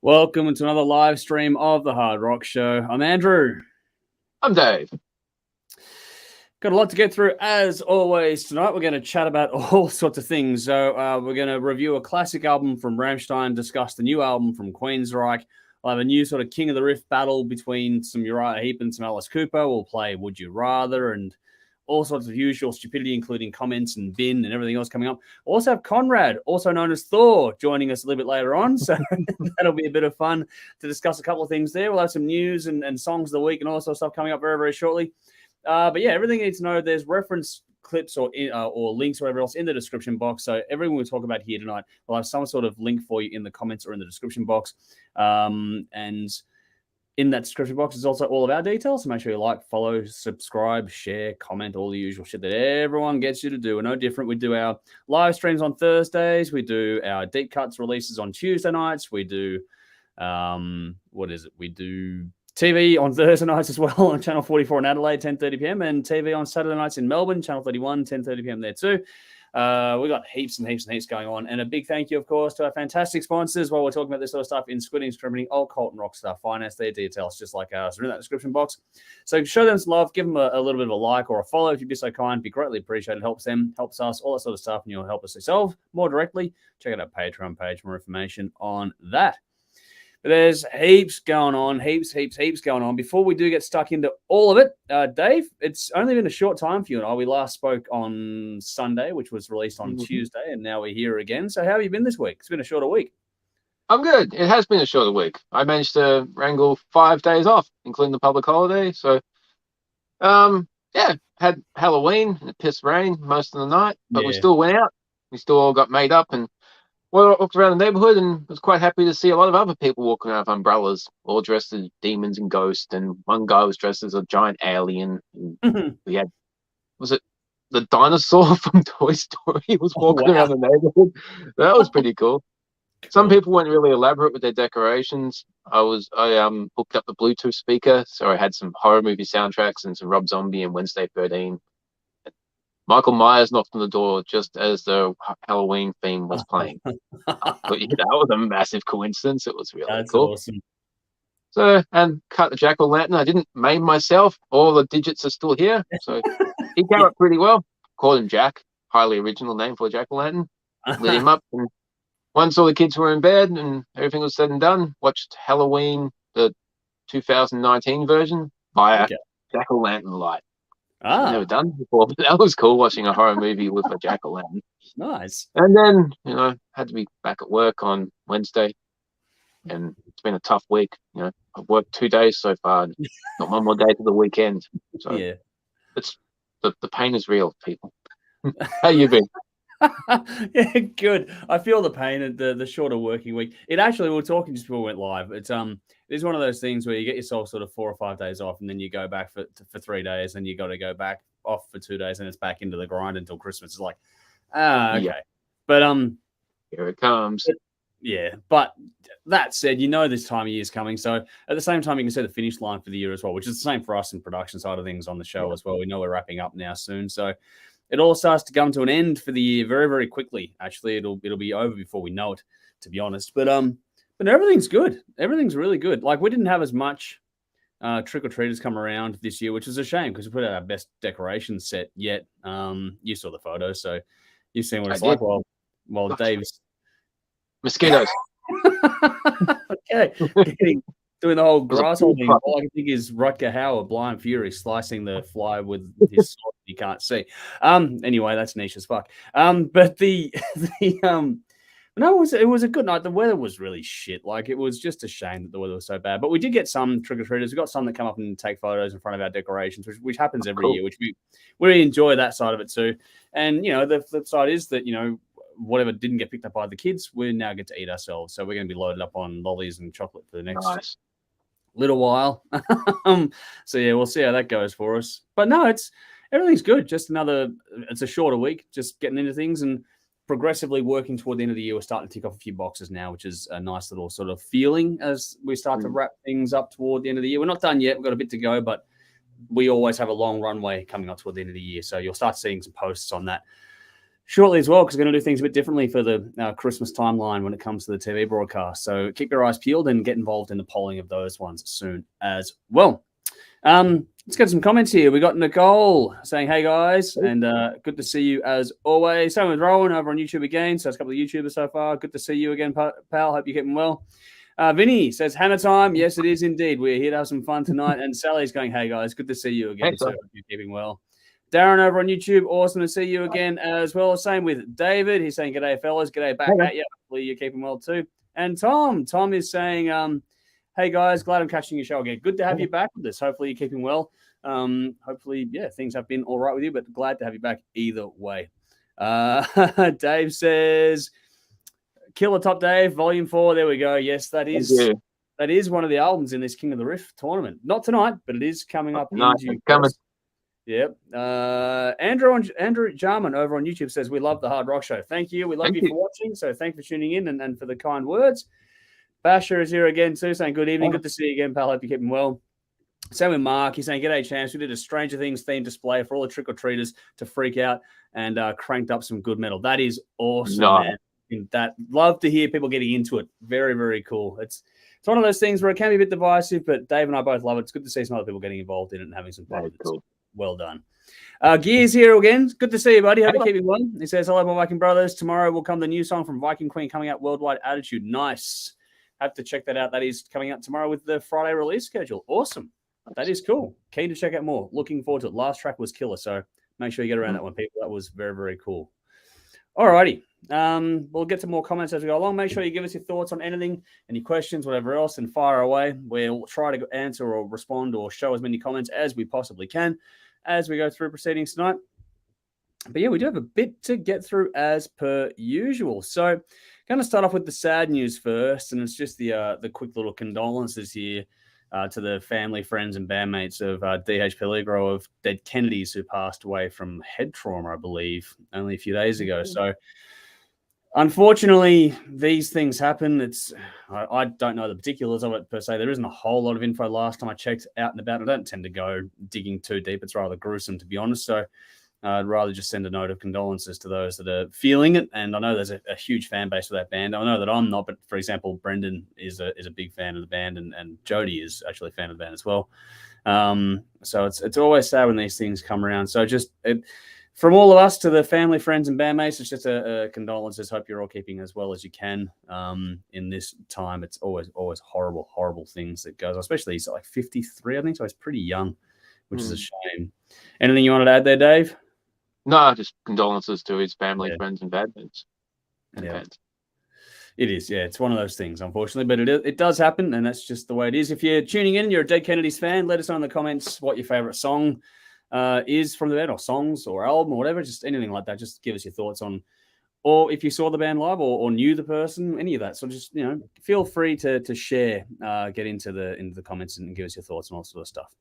Welcome to another live stream of the Hard Rock Show. I'm Andrew. I'm Dave. Got a lot to get through as always tonight. We're going to chat about all sorts of things. So we're going to review a classic album from Rammstein, discuss the new album from Queensrÿche. We'll have a new sort of King of the Riff battle between some Uriah Heep and some Alice Cooper. We'll play Would You Rather and all sorts of usual stupidity, including comments and bin and everything else coming up. We'll also have Conrad, also known as Thor, joining us a little bit later on. So that'll be a bit of fun to discuss a couple of things there. We'll have some news and songs of the week and all sorts of stuff coming up very, very shortly. But yeah, everything you need to know, there's reference clips or links or whatever else in the description box. So everything we talk about here tonight, we'll have some sort of link for you in the comments or in the description box. And in that description box is also all of our details. So make sure you like, follow, subscribe, share, comment, all the usual shit that everyone gets you to do. We're no different. We do our live streams on Thursdays. We do our deep cuts releases on Tuesday nights. We do, We do TV on Thursday nights as well on Channel 44 in Adelaide, 10:30 p.m. and TV on Saturday nights in Melbourne, Channel 31, 10:30 p.m. there too. We've got heaps and heaps and heaps going on. And a big thank you, of course, to our fantastic sponsors while we're talking about this sort of stuff in Squid Ink Screenprinting, Alt-Cvlt Rockstar Finance. Their details, just like ours, are in that description box. So show them some love. Give them a little bit of a like or a follow if you'd be so kind. Be greatly appreciated. Helps them, helps us, all that sort of stuff. And you'll help us yourself more directly. Check out our Patreon page for more information on that. But there's heaps going on, heaps going on. Before we do get stuck into all of it, Dave, it's only been a short time for you and I. We last spoke on Sunday, which was released on Tuesday, and now we're here again. So how have you been this week? It's been a shorter week. I'm good. It has been a shorter week. I managed to wrangle 5 days off, including the public holiday. So, yeah, had Halloween and it pissed rain most of the night, but we still went out. We still all got made up and walked around the neighborhood, and was quite happy to see a lot of other people walking around with umbrellas, all dressed as demons and ghosts. And one guy was dressed as a giant alien. And we had, was it the dinosaur from Toy Story? He was walking around the neighborhood. That was pretty cool. Some people went really elaborate with their decorations. I hooked up the Bluetooth speaker, so I had some horror movie soundtracks and some Rob Zombie and Wednesday 13. Michael Myers knocked on the door just as the Halloween theme was playing. But that was a massive coincidence. It was really cool. Awesome. So, and cut the jack-o'-lantern. I didn't maim myself. All the digits are still here. So he came up pretty well. Called him Jack. Highly original name for a jack-o'-lantern. Lit him up. And once all the kids were in bed and everything was said and done, watched Halloween, the 2019 version, via jack-o'-lantern light. I've never done before, but that was cool, watching a horror movie with a jack-o'-lantern. Nice. And then, had to be back at work on Wednesday, and it's been a tough week. I've worked 2 days so far, not one more day to the weekend. So yeah, it's the pain is real, people. How you been? Yeah, good. I feel the pain at the shorter working week. It actually, we were talking just before we went live. It's one of those things where you get yourself sort of 4 or 5 days off, and then you go back for 3 days, and you got to go back off for 2 days, and it's back into the grind until Christmas. It's like, okay. Yeah. But here it comes. But that said, this time of year is coming. So at the same time, you can see the finish line for the year as well, which is the same for us in production side of things on the show as well. We know we're wrapping up now soon, so it all starts to come to an end for the year very, very quickly. Actually, it'll be over before we know it, to be honest. But everything's good. Everything's really good. Like, we didn't have as much trick-or-treaters come around this year, which is a shame because we put out our best decoration set yet. You saw the photos, so you've seen what it's like while Dave's... Mosquitoes. Okay. Doing the whole grasshole thing. All I can think is Rutger Hauer, Blind Fury, slicing the fly with his sword you can't see. Anyway, that's niche as fuck. But no, it was a good night. The weather was really shit. Like, it was just a shame that the weather was so bad. But we did get some trick-or-treaters. We got some that come up and take photos in front of our decorations, which happens every year, which we really enjoy that side of it too. And, the flip side is that, whatever didn't get picked up by the kids, we now get to eat ourselves. So we're going to be loaded up on lollies and chocolate for the next little while. So yeah, we'll see how that goes for us. But no, everything's good. Just it's a shorter week, just getting into things and progressively working toward the end of the year. We're starting to tick off a few boxes now, which is a nice little sort of feeling as we start to wrap things up toward the end of the year. We're not done yet. We've got a bit to go, but we always have a long runway coming up toward the end of the year. So you'll start seeing some posts on that shortly as well, because we're going to do things a bit differently for the Christmas timeline when it comes to the TV broadcast. So keep your eyes peeled and get involved in the polling of those ones soon as well. Let's get some comments here. We got Nicole saying, hey guys, and good to see you as always. Same with Rowan over on YouTube again. So it's a couple of YouTubers so far. Good to see you again, pal. Hope you're keeping well. Vinny says, Hammer time. Yes, it is indeed. We're here to have some fun tonight. And Sally's going, hey guys, good to see you again. Thanks, so hope you're keeping well. Darren over on YouTube, awesome to see you again as well. Same with David. He's saying, g'day, fellas. G'day back at you. Hopefully you're keeping well too. And Tom is saying, hey, guys, glad I'm catching your show again. Good to have you back with us. Hopefully you're keeping well. Hopefully, yeah, things have been all right with you, but glad to have you back either way. Dave says, Killer Top Dave, Volume 4. There we go. Yes, that is one of the albums in this King of the Riff tournament. Not tonight, but it is coming up in due course. Yep. Andrew Jarman over on YouTube says, we love the Hard Rock Show. Thank you. We love you for watching. So thanks for tuning in and for the kind words. Basher is here again too, saying good evening. Good to see you again, pal. Hope you're keeping well. Same with Mark. He's saying, g'day, champs. We did a Stranger Things themed display for all the trick-or-treaters to freak out and cranked up some good metal. That is awesome, man. Love to hear people getting into it. Very, very cool. It's one of those things where it can be a bit divisive, but Dave and I both love it. It's good to see some other people getting involved in it and having some fun with it. Cool. Well done. Gears here again. Good to see you, buddy. Hope you're keeping well. He says, hello, my Viking brothers. Tomorrow will come the new song from Viking Queen coming out, Worldwide Attitude. Nice. Have to check that out. That is coming out tomorrow with the Friday release schedule. Awesome. That is cool. Keen to check out more. Looking forward to it. Last track was killer, so make sure you get around that one, people. That was very, very cool. All righty. We'll get to more comments as we go along. Make sure you give us your thoughts on anything, any questions, whatever else, and fire away. We'll try to answer or respond or show as many comments as we possibly can as we go through proceedings tonight. But yeah, we do have a bit to get through as per usual. So going to start off with the sad news first, and it's just the quick little condolences here to the family, friends, and bandmates of D.H. Peligro of dead Kennedys who passed away from head trauma, I believe, only a few days ago. So unfortunately, these things happen. I don't know the particulars of it per se. There isn't a whole lot of info last time I checked out and about. I don't tend to go digging too deep. It's rather gruesome, to be honest. So I'd rather just send a note of condolences to those that are feeling it. And I know there's a huge fan base for that band. I know that I'm not, but for example, Brendan is a big fan of the band, and Jody is actually a fan of the band as well. So it's always sad when these things come around. So from all of us to the family, friends, and bandmates, it's just a condolences. Hope you're all keeping as well as you can in this time. It's always horrible, horrible things that goes on, especially he's like 53, I think, so he's pretty young, which is a shame. Anything you wanted to add there, Dave? No, just condolences to his family, friends, and bandmates. It is, yeah. It's one of those things, unfortunately, but it does happen, and that's just the way it is. If you're tuning in, you're a Dead Kennedys fan, let us know in the comments what your favorite song is from the band, or songs, or album, or whatever. Just anything like that. Just give us your thoughts on, or if you saw the band live, or knew the person, any of that. So just feel free to share, get into the comments and give us your thoughts and all sort of stuff.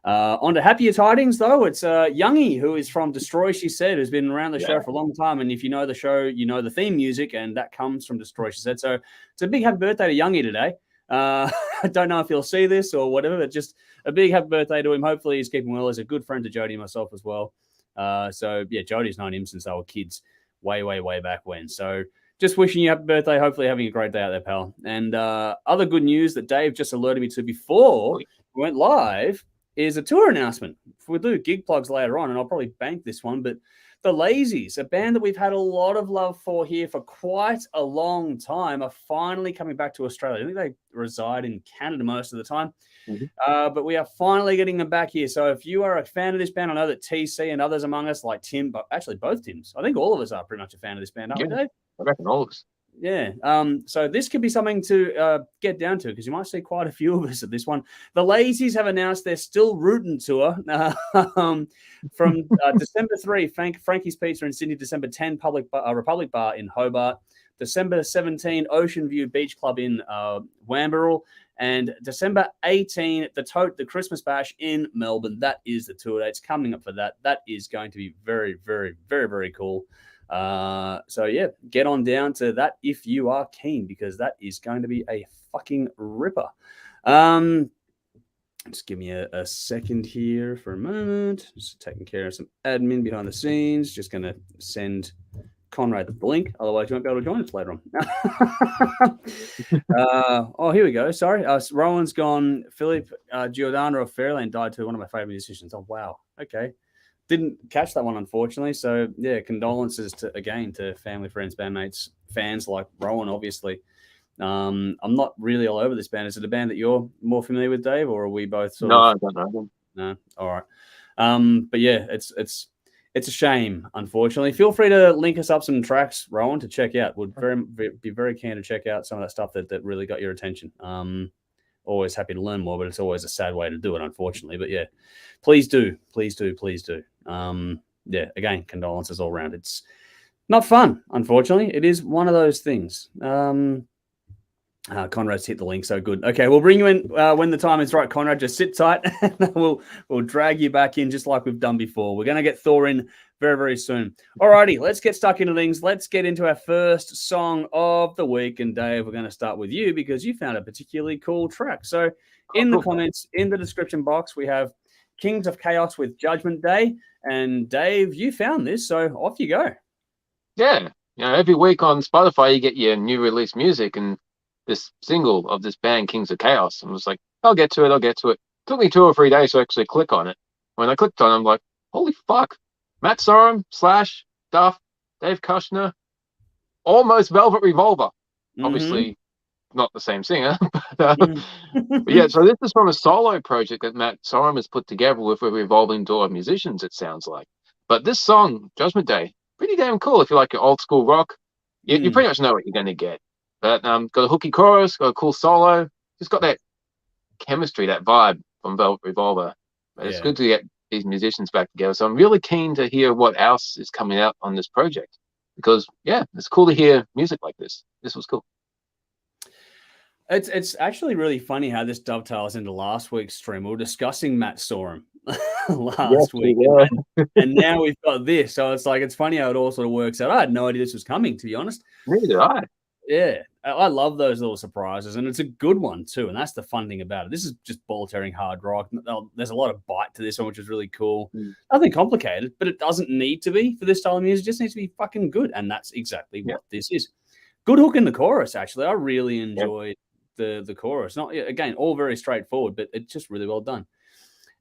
On to happier tidings, though. It's Youngie, who is from Destroy, she said, who's been around the show for a long time. And if you know the show, you know the theme music, and that comes from Destroy, she said. So it's a big happy birthday to Youngie today. I don't know if he'll see this or whatever, but just a big happy birthday to him. Hopefully he's keeping well. He's a good friend to Jody and myself as well. So, yeah, Jody's known him since they were kids way, way, way back when. So just wishing you happy birthday. Hopefully having a great day out there, pal. And other good news that Dave just alerted me to before we went live is a tour announcement. We'll do gig plugs later on, and I'll probably bank this one, but the Lazies, a band that we've had a lot of love for here for quite a long time, are finally coming back to Australia. I think they reside in Canada most of the time, but we are finally getting them back here. So if you are a fan of this band, I know that TC and others among us, like Tim, but actually both Tims, I think all of us are pretty much a fan of this band, aren't we, Dave? I reckon all of us. Yeah. So this could be something to get down to, because you might see quite a few of us at this one. The Lazies have announced their Still Rootin' tour from December 3, Frankie's Pizza in Sydney, December 10, Republic Bar in Hobart, December 17, Ocean View Beach Club in Wamberal, and December 18, the Christmas Bash in Melbourne. That is the tour dates coming up for that. That is going to be very, very, very, very cool. So yeah, get on down to that if you are keen, because that is going to be a fucking ripper. Just give me a second here for a moment. Just taking care of some admin behind the scenes. Just going to send Conrad the link. Otherwise, you won't be able to join us later on. Oh, here we go. Sorry. Rowan's gone. Philip Giordano of Fairlane died too. One of my favorite musicians. Oh, wow. Okay. Didn't catch that one, unfortunately. So, yeah, condolences to family, friends, bandmates, fans like Rowan, obviously. I'm not really all over this band. Is it a band that you're more familiar with, Dave, or are we both sort No, of? I don't know them. No, all right. But yeah, it's a shame, unfortunately. Feel free to link us up some tracks, Rowan, to check out. Would be very keen to check out some of that stuff that really got your attention. Always happy to learn more, but it's always a sad way to do it, unfortunately. But yeah, please do. Yeah, again, condolences all around. It's not fun, unfortunately. It is one of those things. Conrad's hit the link, so good. Okay, we'll bring you in when the time is right, Conrad. Just sit tight, and we'll drag you back in just like we've done before. We're going to get Thor in very, very soon. Alrighty, let's get stuck into things. Let's get into our first song of the week. And Dave, we're going to start with you because you found a particularly cool track. So in the comments, in the description box, we have Kings of Chaos with Judgment Day. And Dave, you found this, so off you go. Yeah, every week on Spotify you get your new release music, and this single of this band, Kings of Chaos. And I was like, I'll get to it. Took me 2 or 3 days to actually click on it. When I clicked on it, I'm like, holy fuck. Matt Sorum, Slash, Duff, Dave Kushner, almost Velvet Revolver. Mm-hmm. Obviously, not the same singer. But yeah, so this is from a solo project that Matt Sorum has put together with a revolving door of musicians, it sounds like. But this song, Judgment Day, pretty damn cool if you like your old school rock. You pretty much know what you're going to get. But got a hooky chorus, got a cool solo. Just got that chemistry, that vibe from Velvet Revolver. But it's good to get these musicians back together. So I'm really keen to hear what else is coming out on this project. Because, yeah, it's cool to hear music like this. This was cool. It's actually really funny how this dovetails into last week's stream. We were discussing Matt Sorum last week. And now we've got this. So it's funny how it all sort of works out. I had no idea this was coming, to be honest. Neither did I. Yeah, I love those little surprises, and it's a good one too. And that's the fun thing about it. This is just ball-tearing hard rock. There's a lot of bite to this one, which is really cool. Nothing complicated, but it doesn't need to be for this style of music. It just needs to be fucking good, and that's exactly what this is. Good hook in the chorus, actually. I really enjoyed the chorus. Not again, all very straightforward, but it's just really well done.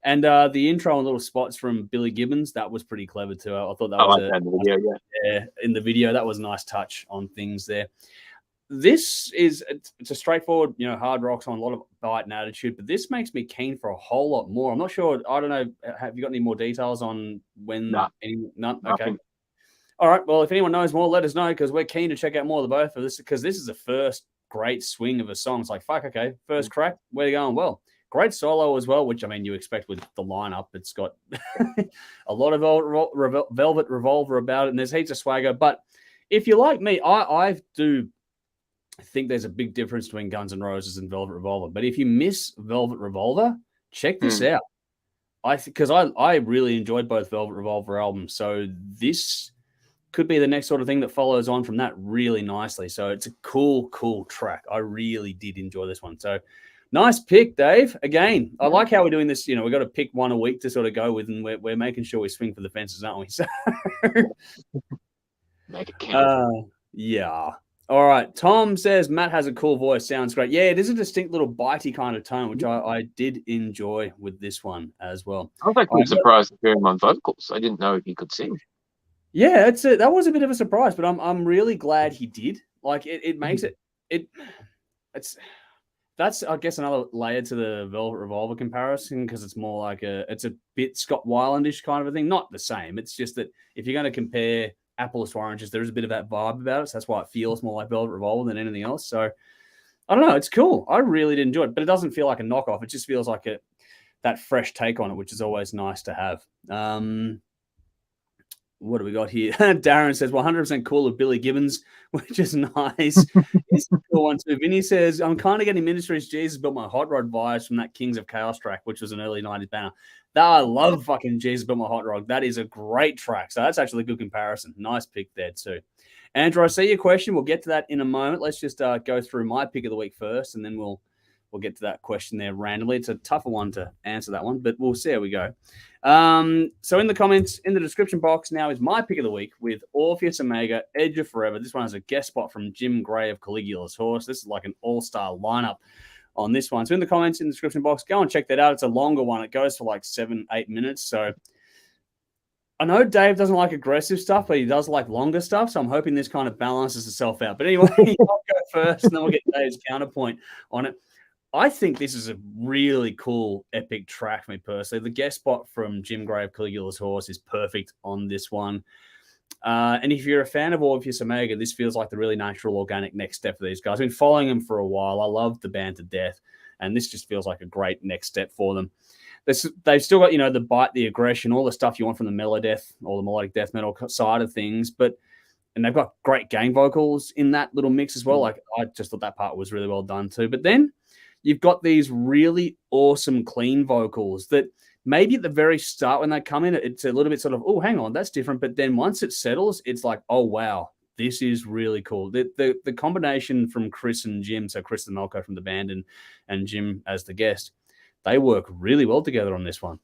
And the intro and little spots from Billy Gibbons, that was pretty clever too. I thought that was in the video. That was a nice touch on things there. This is it's a straightforward, hard rock song, a lot of bite and attitude, but this makes me keen for a whole lot more. I'm not sure. I don't know. Have you got any more details on when? None? Okay. All right. Well, if anyone knows more, let us know because we're keen to check out more of the both of this because this is the first great swing of a song. It's like, fuck, okay, first crack, we're going well. Great solo as well, which, I mean, you expect with the lineup. It's got a lot of Velvet Revolver about it, and there's heaps of swagger. But if you like me, I do think there's a big difference between Guns N' Roses and Velvet Revolver. But if you miss Velvet Revolver, check this out. Because I really enjoyed both Velvet Revolver albums. So this could be the next sort of thing that follows on from that really nicely. So it's a cool track. I really did enjoy this one. So nice pick, Dave. Again, I like how we're doing this. We've got to pick one a week to sort of go with, and we're making sure we swing for the fences, aren't we? So make it count. Yeah. All right. Tom says Matt has a cool voice. Sounds great. Yeah, it is a distinct little bitey kind of tone, which I did enjoy with this one as well. I was actually surprised to hear him on vocals. I didn't know he could sing. Yeah, that was a bit of a surprise, but I'm really glad he did. Like it makes that's I guess another layer to the Velvet Revolver comparison because it's more like it's a bit Scott Weilandish kind of a thing. Not the same. It's just that if you're going to compare apples to oranges, there is a bit of that vibe about it. So that's why it feels more like Velvet Revolver than anything else. So I don't know. It's cool. I really did enjoy it, but it doesn't feel like a knockoff. It just feels like that fresh take on it, which is always nice to have. What do we got here? Darren says 100% cool of Billy Gibbons, which is nice. It's a cool one too. Vinny says, I'm kind of getting Ministry's Jesus Built My Hot Rod vibes from that Kings of Chaos track, which was an early 90s banner. I love fucking Jesus Built My Hot Rod. That is a great track. So that's actually a good comparison. Nice pick there too. Andrew, I see your question. We'll get to that in a moment. Let's just go through my pick of the week first, and then we'll we'll get to that question there randomly. It's a tougher one to answer that one, but we'll see how we go. So in the comments, in the description box now is my pick of the week with Orpheus Omega, Edge of Forever. This one has a guest spot from Jim Gray of Caligula's Horse. This is like an all-star lineup on this one. So in the comments, in the description box, go and check that out. It's a longer one. It goes for like 7-8 minutes. So I know Dave doesn't like aggressive stuff, but he does like longer stuff. So I'm hoping this kind of balances itself out. But anyway, I'll go first, and then we'll get Dave's counterpoint on it. I think this is a really cool, epic track for me personally. The guest spot from Jim Gray of Caligula's Horse is perfect on this one. And if you're a fan of Orpheus Omega, this feels like the really natural, organic next step for these guys. I've been following them for a while. I love the band to death, and this just feels like a great next step for them. They've still got, the bite, the aggression, all the stuff you want from the melodeath or the melodic death metal side of things, and they've got great gang vocals in that little mix as well. Like, I just thought that part was really well done too. But then you've got these really awesome, clean vocals that maybe at the very start when they come in, it's a little bit sort of, oh, hang on, that's different. But then once it settles, it's like, oh, wow, this is really cool. The combination from Chris and Jim, so Chris the Melko from the band and Jim as the guest, they work really well together on this one.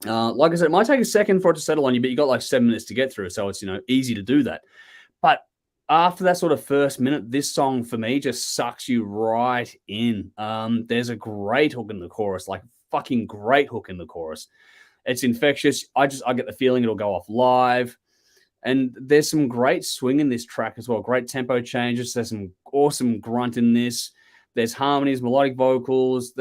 Like I said, it might take a second for it to settle on you, but you got like 7 minutes to get through. So it's, easy to do that. But after that sort of first minute, this song for me just sucks you right in. There's a great hook in the chorus, like fucking great hook in the chorus. It's infectious. I get the feeling it'll go off live. And there's some great swing in this track as well. Great tempo changes. There's some awesome grunt in this. There's harmonies, melodic vocals.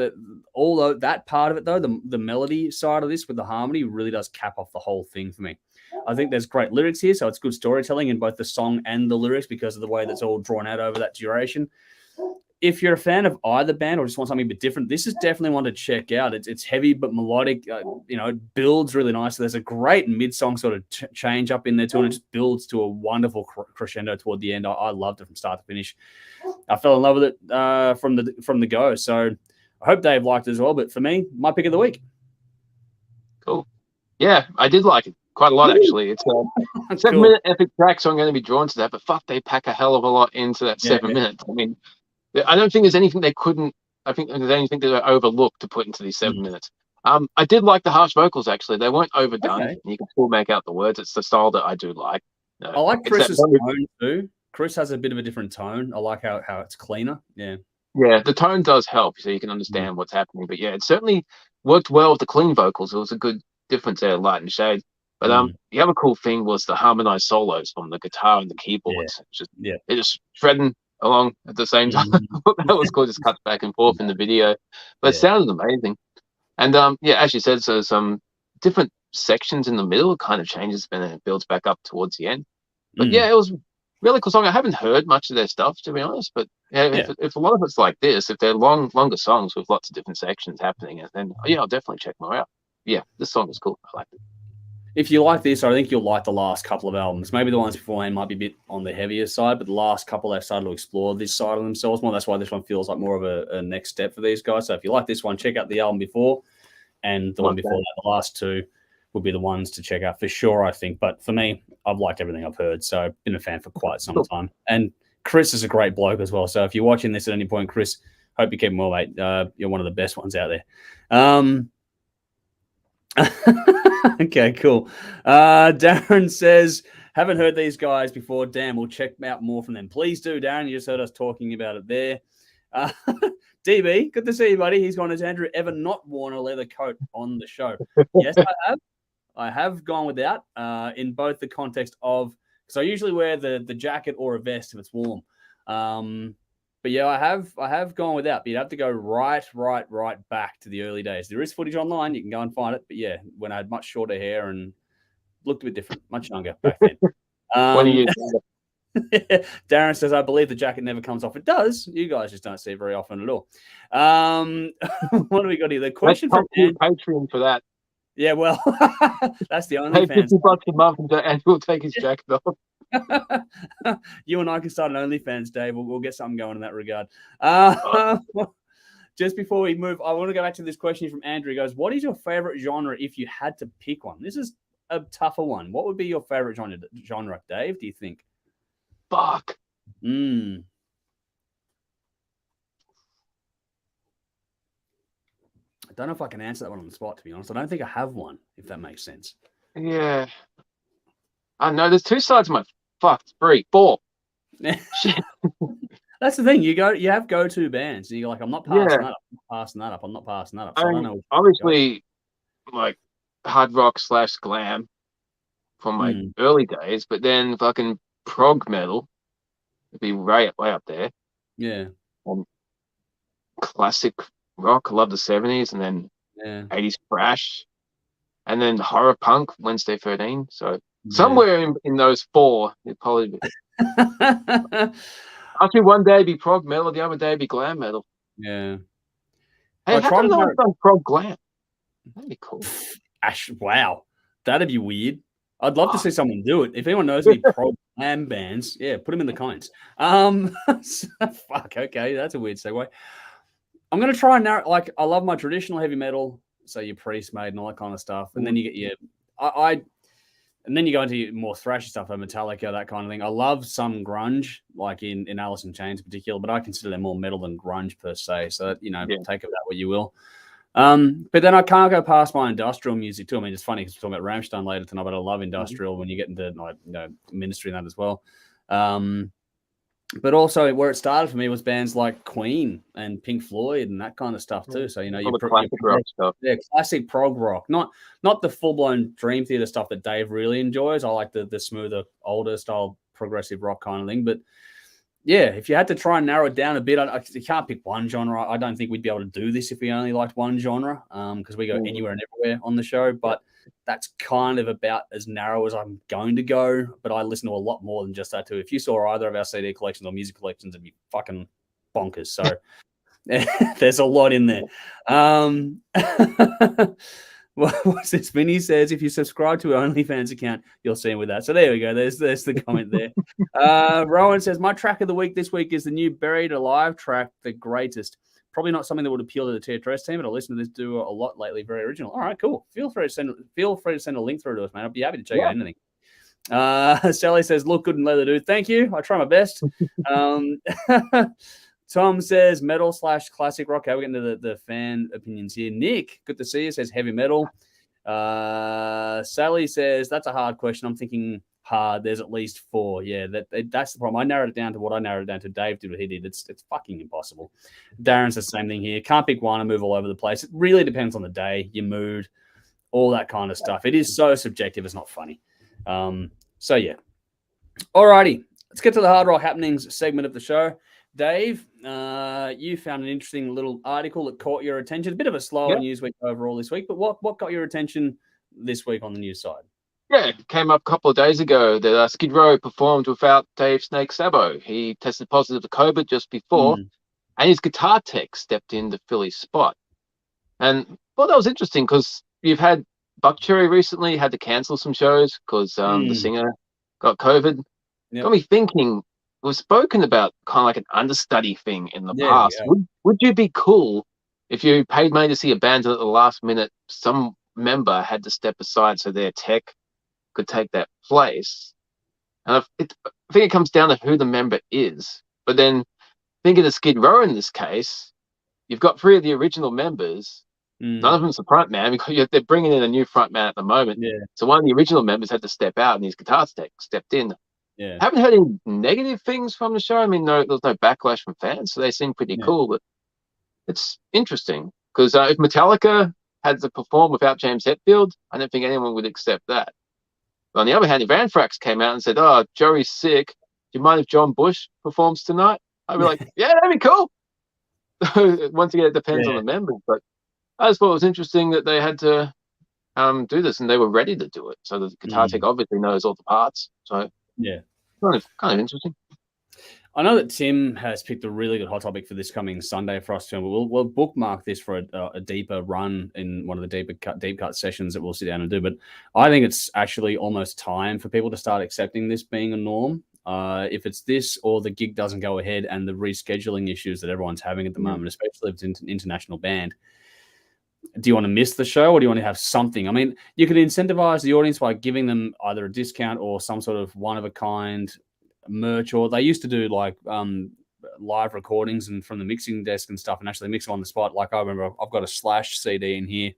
Although that part of it, though, the melody side of this with the harmony really does cap off the whole thing for me. I think there's great lyrics here, so it's good storytelling in both the song and the lyrics because of the way that's all drawn out over that duration. If you're a fan of either band or just want something a bit different, this is definitely one to check out. It's heavy but melodic. It builds really nicely. There's a great mid-song sort of change up in there too, and it just builds to a wonderful crescendo toward the end. I loved it from start to finish. I fell in love with it from the go. So I hope Dave liked it as well. But for me, my pick of the week. Cool. Yeah, I did like it quite a lot, actually. It's a 7-minute epic track, so I'm going to be drawn to that. But fuck, they pack a hell of a lot into that 7 minutes. I mean, I don't think there's anything they couldn't. I think there's anything that they overlooked to put into these 7 minutes. I did like the harsh vocals, actually. They weren't overdone. Okay. You can still make out the words. It's the style that I do like. I like Chris's tone too. Chris has a bit of a different tone. I like how it's cleaner. Yeah. Yeah, the tone does help, so you can understand what's happening. But yeah, it certainly worked well with the clean vocals. It was a good difference there, light and shade. But the other cool thing was the harmonized solos from the guitar and the keyboards. It just shredding along at the same time. That was cool. Just cuts back and forth in the video, but it sounded amazing. And as you said, so some different sections in the middle. It kind of changes and then it builds back up towards the end. But it was really cool song. I haven't heard much of their stuff, to be honest, but if a lot of it's like this, if they're longer songs with lots of different sections happening, then I'll definitely check more out. Yeah, this song was cool. I liked it. If you like this, I think you'll like the last couple of albums. Maybe the ones beforehand might be a bit on the heavier side, but the last couple they've started to explore this side of themselves more. That's why this one feels like more of a next step for these guys. So if you like this one, check out the album before, and the one before that. The last two would be the ones to check out for sure, I think. But for me, I've liked everything I've heard, so I've been a fan for quite some time. And Chris is a great bloke as well. So if you're watching this at any point, Chris, hope you keep him well, mate. You're one of the best ones out there. Okay, cool. Darren says, haven't heard these guys before. Damn, we'll check out more from them. Please do, Darren. You just heard us talking about it there. DB, good to see you, buddy. He's gone, has Andrew ever not worn a leather coat on the show? Yes, I have. I have gone without in both the context of, because I usually wear the jacket or a vest if it's warm. But yeah, I have gone without. But you'd have to go right back to the early days. There is footage online. You can go and find it. But yeah, when I had much shorter hair and looked a bit different, much younger back then. Darren says, I believe the jacket never comes off. It does. You guys just don't see it very often at all. What do we got here? The question from Patreon for that. Yeah, well, that's the only Pay $50 a month and we'll take his jacket off. You and I can start an OnlyFans, Dave. We'll get something going in that regard. Just before we move, I want to go back to this question from Andrew. He goes, what is your favorite genre if you had to pick one? This is a tougher one. What would be your favorite genre, Dave, do you think? Fuck. I don't know if I can answer that one on the spot, to be honest. I don't think I have one, if that makes sense. Yeah. I know there's 2 sides of my 3, 4. Shit. That's the thing. You have go-to bands, and you're like, I'm not passing that up. I'm not passing that up. I'm not passing that up. So I don't know. Obviously, like hard rock / glam from my early days, but then fucking prog metal would be way up there. Yeah. Classic rock, I love the 70s, and then 80s thrash, and then horror punk, Wednesday 13. So somewhere in those 4, it'd probably be. Actually, one day be prog metal, the other day be glam metal. Yeah. Hey, how come no one's done prog glam? That'd be cool. Wow. That'd be weird. I'd love to see someone do it. If anyone knows any prog glam bands, put them in the comments. Fuck, okay, that's a weird segue. I'm going to try and narrow, like, I love my traditional heavy metal, so your Priest Maiden and all that kind of stuff. And then you get and then you go into your more thrashy stuff, like Metallica, that kind of thing. I love some grunge, like in Alice in Chains in particular, but I consider them more metal than grunge per se. So, take of that what you will. But then I can't go past my industrial music too. I mean, it's funny because we're talking about Rammstein later tonight, but I love industrial when you get into Ministry and that as well. But also where it started for me was bands like Queen and Pink Floyd and that kind of stuff too. So, your classic rock stuff. Yeah, classic prog rock. Not the full-blown Dream Theater stuff that Dave really enjoys. I like the smoother, older style progressive rock kind of thing. But yeah, if you had to try and narrow it down a bit, you can't pick one genre. I don't think we'd be able to do this if we only liked one genre because we go anywhere and everywhere on the show. But that's kind of about as narrow as I'm going to go. But I listen to a lot more than just that too. If you saw either of our CD collections or music collections, it'd be fucking bonkers. So there's a lot in there. What's this? Vinny says, if you subscribe to our OnlyFans account, you'll see him with that. So there we go. There's the comment there. Rowan says, my track of the week this week is the new Buried Alive track, The Greatest. Probably not something that would appeal to the TRS team, but I listen to this duo a lot lately. Very original. All right, cool. Feel free to send a link through to us, man. I'll be happy to check out anything. Sally says, look good and leather, dude. Thank you. I try my best. Tom says metal / classic rock. Okay, we're getting to the fan opinions here. Nick, good to see you, says heavy metal. Sally says, that's a hard question. I'm thinking hard. There's at least 4. Yeah, that's the problem. I narrowed it down to what I narrowed it down to. Dave did what he did. It's fucking impossible. Darren's the same thing here. Can't pick one and move all over the place. It really depends on the day, your mood, all that kind of stuff. It is so subjective. It's not funny. So, yeah. Alrighty. Let's get to the hard rock happenings segment of the show. Dave, you found an interesting little article that caught your attention. A bit of a slower news week overall this week, but what got your attention this week on the news side? Yeah, it came up a couple of days ago that Skid Row performed without Dave Snake Sabo. He tested positive for COVID just before, and his guitar tech stepped in to fill his spot. And well, that was interesting because you've had Buckcherry recently had to cancel some shows because the singer got COVID. Got me thinking. We've spoken about kind of like an understudy thing in the past. Yeah. Would you be cool if you paid money to see a band and at the last minute some member had to step aside so their tech could take that place? And I think it comes down to who the member is. But then thinking of Skid Row in this case, you've got 3 of the original members. None of them's the front man because they're bringing in a new front man at the moment. Yeah. So one of the original members had to step out and his guitar tech stepped in. Yeah. Haven't heard any negative things from the show. I mean, there's no backlash from fans, so they seem pretty cool. But it's interesting because if Metallica had to perform without James Hetfield, I don't think anyone would accept that. But on the other hand, if Anthrax came out and said, "Oh, Joey's sick. Do you mind if John Bush performs tonight?" I'd be like, "Yeah, that'd be cool." Once again, it depends on the members, but I just thought it was interesting that they had to do this and they were ready to do it. So the guitar tech obviously knows all the parts. So yeah. Kind of interesting. I know that Tim has picked a really good hot topic for this coming Sunday for us too. We'll bookmark this for a deeper run in one of the deep cut sessions that we'll sit down and do. But I think it's actually almost time for people to start accepting this being a norm. If it's this or the gig doesn't go ahead and the rescheduling issues that everyone's having at the moment, especially if it's an international band, do you want to miss the show or do you want to have something? I mean, you could incentivize the audience by giving them either a discount or some sort of one-of-a-kind merch, or they used to do like live recordings and from the mixing desk and stuff and actually mix them on the spot. Like I remember I've got a Slash CD in here,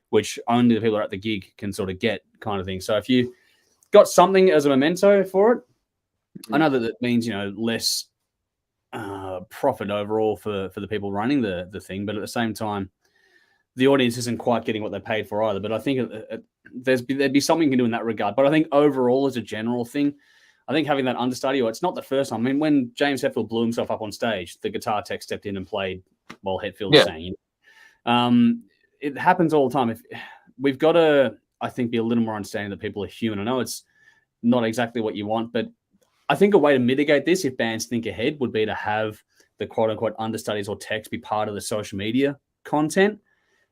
which only the people at the gig can sort of get kind of thing. So if you got something as a memento for it, I know that it means, less profit overall for the people running the thing, but at the same time, the audience isn't quite getting what they paid for either. But I think there'd be something you can do in that regard. But I think overall, as a general thing, I think having that understudy, or it's not the first time. I mean, when James Hetfield blew himself up on stage, the guitar tech stepped in and played while Hetfield sang. It happens all the time. If we've got to, I think, be a little more understanding that people are human. I know it's not exactly what you want, but I think a way to mitigate this, if bands think ahead, would be to have the quote-unquote understudies or techs be part of the social media content.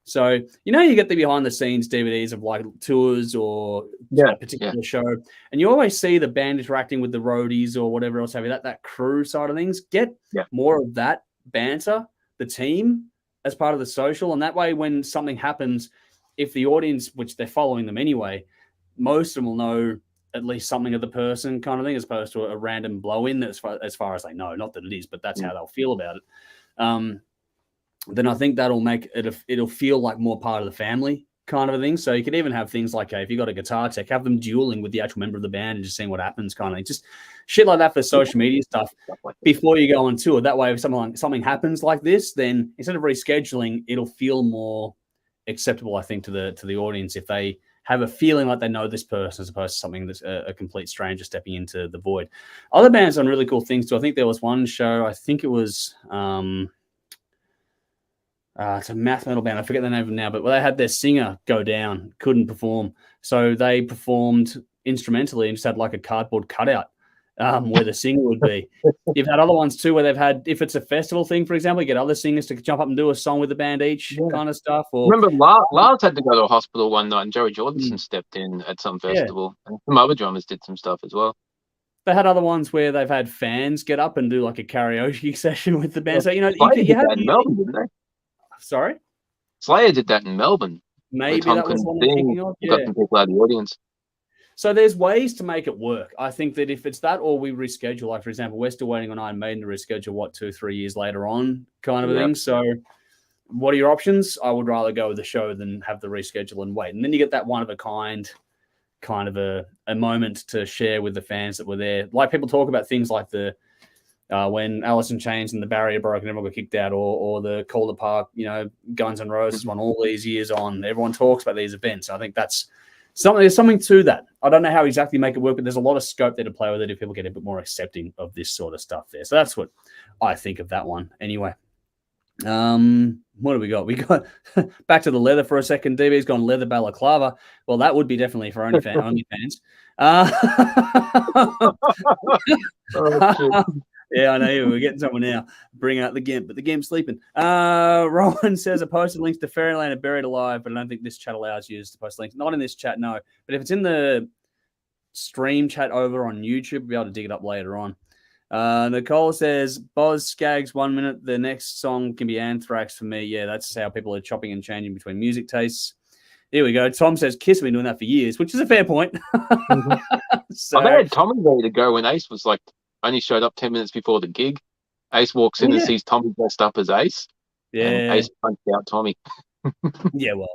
So, you get the behind-the-scenes DVDs of like tours or a particular show, and you always see the band interacting with the roadies or whatever else have you, that crew side of things. Get more of that banter, the team, as part of the social, and that way when something happens, if the audience, which they're following them anyway, most of them will know at least something of the person kind of thing, as opposed to a random blow-in as far as they know. Not that it is, but that's how they'll feel about it. Then I think that'll make it'll feel like more part of the family kind of a thing. So you could even have things like, if you got a guitar tech, have them dueling with the actual member of the band and just seeing what happens kind of thing. Just shit like that for social media stuff before you go on tour. That way, if something happens like this, then instead of rescheduling, it'll feel more acceptable, I think, to the audience if they have a feeling like they know this person as opposed to something that's a complete stranger stepping into the void. Other bands done really cool things too. I think there was one show, I think it was it's a math metal band. I forget the name of it now, but they had their singer go down, couldn't perform. So they performed instrumentally and just had like a cardboard cutout where the singer would be. You've had other ones too where they've had, if it's a festival thing, for example, you get other singers to jump up and do a song with the band each kind of stuff. Or remember Lars had to go to a hospital one night and Joey Jordison stepped in at some festival. And some other drummers did some stuff as well. They had other ones where they've had fans get up and do like a karaoke session with the band. So, you have in Melbourne, didn't they? Sorry? Slayer did that in Melbourne. Maybe that was one I'm thinking of. Got some people out of the audience. So there's ways to make it work. I think that if it's that or we reschedule, like, for example, we're still waiting on Iron Maiden to reschedule, 2-3 years later on kind of a thing. So what are your options? I would rather go with the show than have the reschedule and wait. And then you get that one-of-a-kind kind of a moment to share with the fans that were there. Like people talk about things like the when Alice in Chains and the barrier broke and everyone got kicked out, or the Calder Park, Guns N' Roses one all these years on. Everyone talks about these events. I think that's there's something to that. I don't know how exactly make it work, but there's a lot of scope there to play with it if people get a bit more accepting of this sort of stuff there. So that's what I think of that one. Anyway, what do we got? We got back to the leather for a second. DB's gone leather balaclava. Well, that would be definitely for OnlyFans. Yeah, I know. We're getting someone now. Bring out the GIMP, but the GIMP's sleeping. Rowan says I posted links to Fairyland and Buried Alive, but I don't think this chat allows you to post links. Not in this chat, no. But if it's in the stream chat over on YouTube, we'll be able to dig it up later on. Nicole says, Boz Skaggs 1 minute. The next song can be Anthrax for me. Yeah, that's how people are chopping and changing between music tastes. Here we go. Tom says, Kiss have been doing that for years, which is a fair point. So, I had Tommy ready to go when Ace was only showed up 10 minutes before the gig. Ace walks in and sees Tommy dressed up as Ace. Yeah. And Ace punched out Tommy. Yeah, well.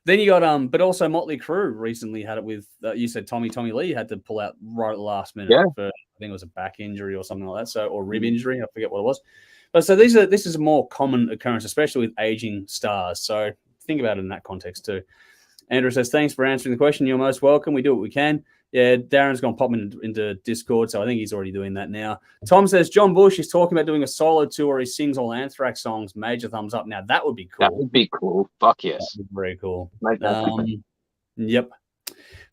Then you got, but also Motley Crue recently had it with, you said Tommy Lee had to pull out right at the last minute for, I think it was a back injury or something like that. So, or rib injury. I forget what it was. But so this is a more common occurrence, especially with aging stars. So think about it in that context too. Andrew says, thanks for answering the question. You're most welcome. We do what we can. Yeah, Darren's going to pop into Discord, so I think he's already doing that now. Tom says, John Bush is talking about doing a solo tour where he sings all Anthrax songs. Major thumbs up. Now, that would be cool. That would be cool. Fuck yes. That would be very cool. Yep.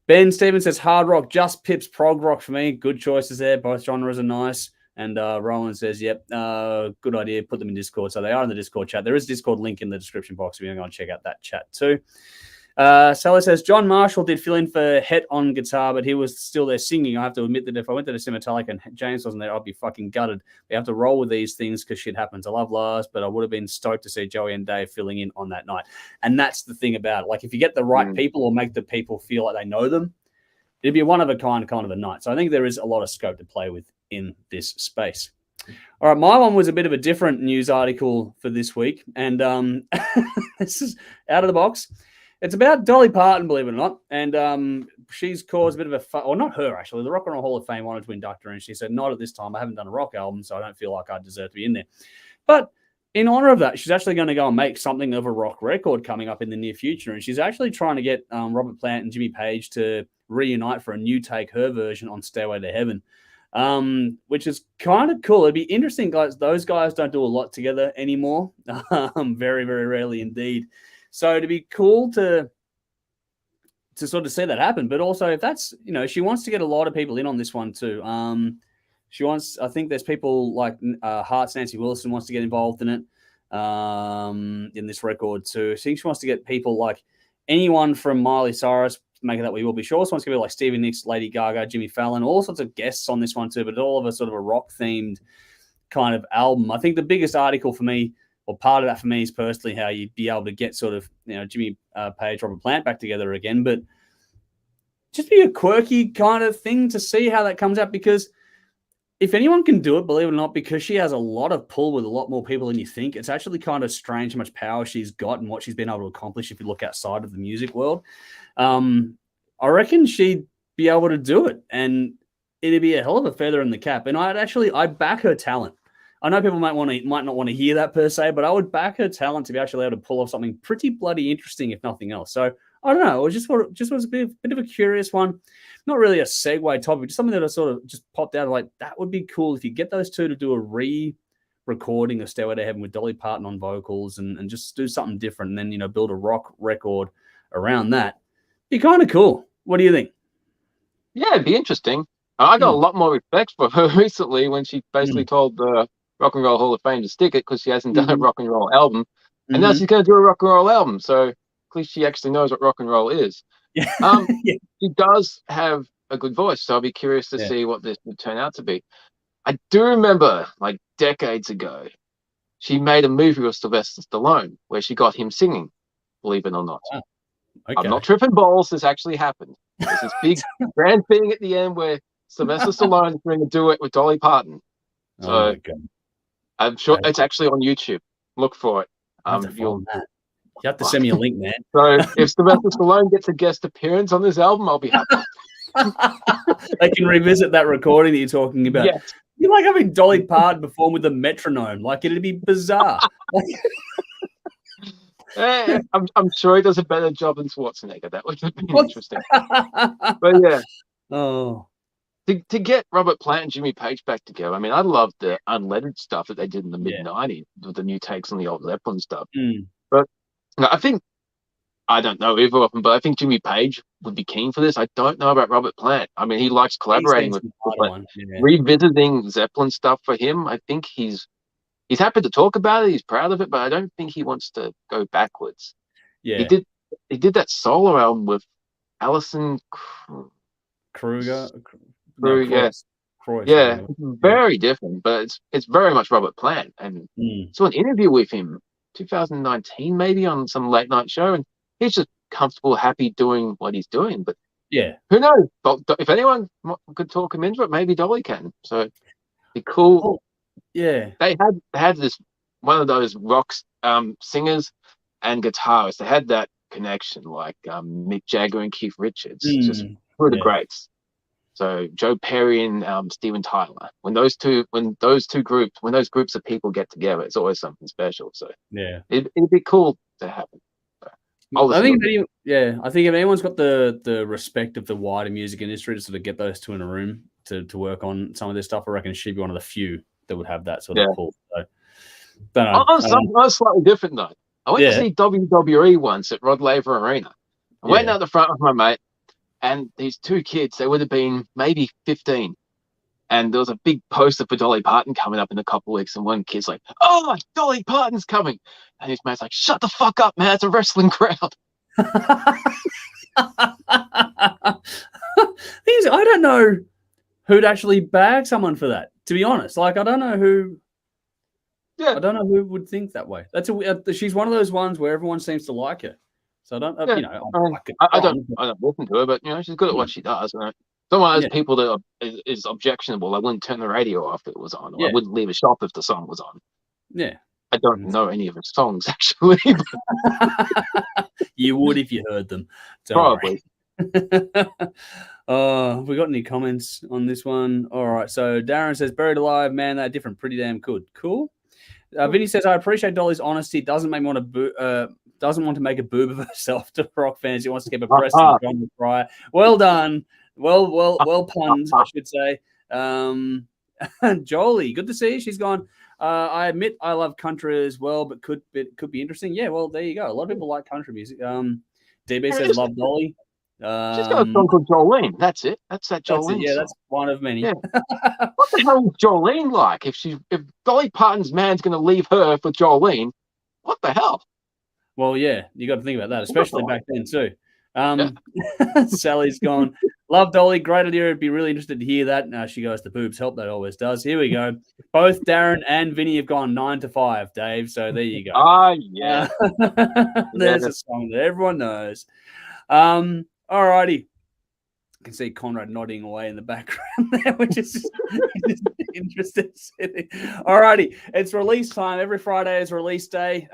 Ben Stevens says, hard rock, just Pips prog rock for me. Good choices there. Both genres are nice. And Rowan says, yep, good idea. Put them in Discord. So they are in the Discord chat. There is a Discord link in the description box if you're going to check out that chat too. Sally says, John Marshall did fill in for Het on guitar, but he was still there singing. I have to admit that if I went to the Metallica and James wasn't there, I'd be fucking gutted. We have to roll with these things because shit happens. I love Lars, but I would have been stoked to see Joey and Dave filling in on that night. And that's the thing about it. Like, if you get the right people or make the people feel like they know them, it'd be one of a kind of a night. So I think there is a lot of scope to play with in this space. All right, my one was a bit of a different news article for this week, and this is out of the box. It's about Dolly Parton, believe it or not, and she's caused a bit of a or not her actually. The Rock and Roll Hall of Fame wanted to induct her, and she said, "Not at this time. I haven't done a rock album, so I don't feel like I deserve to be in there." But in honor of that, she's actually going to go and make something of a rock record coming up in the near future, and she's actually trying to get Robert Plant and Jimmy Page to reunite for a new take, her version on Stairway to Heaven. Which is kind of cool. It'd be interesting, guys. Those guys don't do a lot together anymore. Very, very rarely indeed. So it'd be cool to sort of see that happen. But also, if that's, she wants to get a lot of people in on this one too. I think there's people like Heart's Nancy Wilson wants to get involved in it in this record too. I think she wants to get people like anyone from Miley Cyrus, make it that we will be sure. Someone's going to be like Stevie Nicks, Lady Gaga, Jimmy Fallon, all sorts of guests on this one too, but all of a sort of a rock-themed kind of album. I think the biggest article for me, or part of that for me, is personally how you'd be able to get sort of, Jimmy Page, Robert Plant back together again, but just be a quirky kind of thing to see how that comes out, because if anyone can do it, believe it or not, because she has a lot of pull with a lot more people than you think, it's actually kind of strange how much power she's got and what she's been able to accomplish if you look outside of the music world. I reckon she'd be able to do it, and it'd be a hell of a feather in the cap. And I'd back her talent. I know people might not want to hear that per se, but I would back her talent to be actually able to pull off something pretty bloody interesting, if nothing else. So I don't know. It just was a bit of a curious one. Not really a segue topic, just something that I sort of just popped out of like, that would be cool if you get those two to do a re-recording of Stairway to Heaven with Dolly Parton on vocals and just do something different, and then, build a rock record around that. Be kind of cool. What do you think? Yeah, it'd be interesting. I got a lot more respect for her recently when she basically told the Rock and Roll Hall of Fame to stick it because she hasn't done a rock and roll album. And now she's going to do a rock and roll album. So at least she actually knows what rock and roll is. Yeah. She does have a good voice, so I'll be curious to see what this would turn out to be. I do remember, like decades ago, she made a movie with Sylvester Stallone where she got him singing, believe it or not. Wow. Okay. I'm not tripping balls. This actually happened. There's this big grand thing at the end where Sylvester Stallone is going to do it with Dolly Parton. So I'm sure it's actually on YouTube. Look for it. You have to send me a link, man. So if Sylvester Stallone gets a guest appearance on this album, I'll be happy. They can revisit that recording that you're talking about. Yes. You're like having Dolly Parton perform with a metronome. Like, it'd be bizarre. I'm sure he does a better job than Schwarzenegger. That would have been interesting. But yeah. Oh. To get Robert Plant and Jimmy Page back together, I mean, I love the unlettered stuff that they did in the mid-90s with the new takes on the old Zeppelin stuff. But I don't know either of them, but I think Jimmy Page would be keen for this. I don't know about Robert Plant. I mean, he likes collaborating with people. Revisiting Zeppelin stuff for him, I think he's happy to talk about it. He's proud of it, but I don't think he wants to go backwards. Yeah, he did that solo album with Alison Kruger. Very different, but it's very much Robert Plant. And saw an interview with him 2019 maybe on some late night show, and he's just comfortable, happy doing what he's doing. But who knows? If anyone could talk him into it, maybe Dolly can. So it'd be cool. They had this one of those rock singers and guitarists. They had that connection, like Mick Jagger and Keith Richards, just two of the greats. So Joe Perry and Steven Tyler. When those groups of people get together, it's always something special. So it'd be cool to happen. I think if anyone's got the respect of the wider music industry to sort of get those two in a room to work on some of this stuff, I reckon she'd be one of the few that would have that sort of pull. So, don't know. I'm slightly different though. I went to see WWE once at Rod Laver Arena. I went out the front with my mate, and these two kids, they would have been maybe 15. And there was a big poster for Dolly Parton coming up in a couple of weeks, and one kid's like, "Oh, Dolly Parton's coming," and his mate's like, "Shut the fuck up, man! It's a wrestling crowd." I don't know who'd actually bag someone for that. To be honest, like I don't know who would think that way. She's one of those ones where everyone seems to like her. So I don't, I don't listen to her, but she's good at what she does. And Not one of those Yeah. people that is objectionable. I wouldn't turn the radio off if it was on. Or Yeah. I wouldn't leave a shop if the song was on. Yeah. I don't know any of his songs, actually. You would if you heard them. Probably. Have we got any comments on this one? All right. So Darren says, buried alive, man, they're different. Pretty damn good. Cool. Vinny says, I appreciate Dolly's honesty. Doesn't make me want to doesn't want to make a boob of herself to rock fans. He wants to keep abreast of John Fryer. Well done. Well punned, I should say. Jolie, good to see you. She's gone. I admit I love country as well, but could be interesting. Yeah, well, there you go. A lot of people like country music. DB says, love Dolly. She's got a song called Jolene. That's it. That's that Jolene. Yeah, that's one of many. Yeah. What the hell is Jolene like? If Dolly Parton's man's going to leave her for Jolene, what the hell? Well, yeah, you got to think about that, especially back then too. Sally's gone. Love Dolly. Great idea. I'd be really interested to hear that. She goes, the boobs help. That always does. Here we go. Both Darren and Vinny have gone 9 to 5, Dave. So there you go. Yeah. There's a song that everyone knows. All righty. I can see Conrad nodding away in the background there, which is just interesting. All righty. It's release time. Every Friday is release day.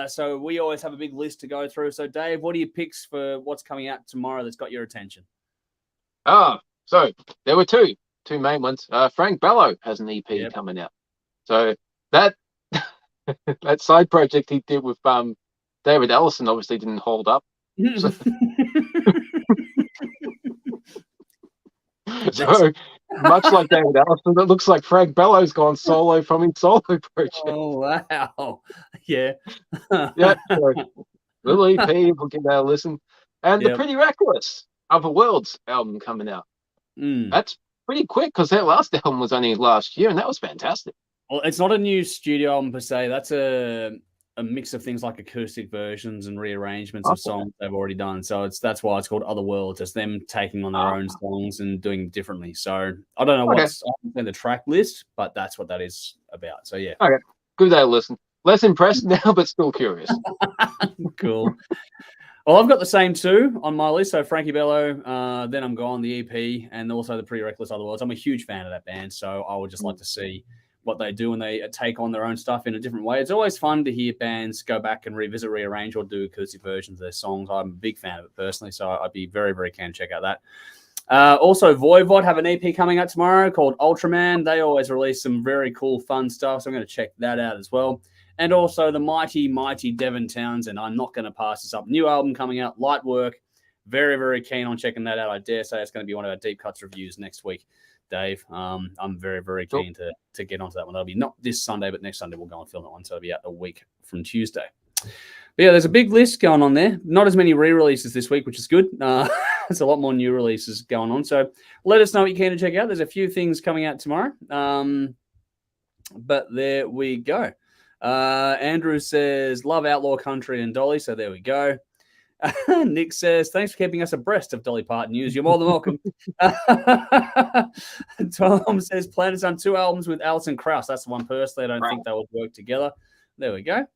So we always have a big list to go through. So, Dave, what are your picks for what's coming out tomorrow that's got your attention? So there were two main ones. Frank Bello has an EP coming out. So that that side project he did with David Ellison obviously didn't hold up. So much like David Ellison, it looks like Frank Bello's gone solo from his solo project. Oh wow. Yeah. Yeah. So little EP, we'll give that a listen. And the Pretty Reckless Other Worlds album coming out. That's pretty quick because their last album was only last year, and that was fantastic. Well, it's not a new studio album per se. That's a mix of things like acoustic versions and rearrangements of songs they've already done. So that's why it's called Other Worlds. It's them taking on their own songs and doing it differently. So I don't know what's in the track list, but that's what that is about. So yeah. Okay, give that a listen. Less impressed now, but still curious. Cool. Well, I've got the same two on my list. So Frankie Bello, Then I'm Gone, the EP, and also the Pretty Reckless Other Worlds. I'm a huge fan of that band, so I would just like to see what they do when they take on their own stuff in a different way. It's always fun to hear bands go back and revisit, rearrange, or do acoustic versions of their songs. I'm a big fan of it personally, so I'd be very, very keen to check out that. Also, Voivod have an EP coming out tomorrow called Ultraman. They always release some very cool, fun stuff, so I'm going to check that out as well. And also the mighty, mighty Devin Townsend. I'm not going to pass this up. New album coming out, Light Work. Very, very keen on checking that out. I dare say it's going to be one of our Deep Cuts reviews next week, Dave. I'm very, very keen to get onto that one. That'll be not this Sunday, but next Sunday we'll go and film that one. So it'll be out a week from Tuesday. But yeah, there's a big list going on there. Not as many re-releases this week, which is good. There's a lot more new releases going on. So let us know what you're keen to check out. There's a few things coming out tomorrow. But there we go. Andrew says, love Outlaw Country and Dolly. So there we go. Nick says, thanks for keeping us abreast of Dolly Parton news. You're more than welcome. Tom says, Plan has done 2 albums with Alison Krauss. That's the one personally. I don't think they would work together. There we go.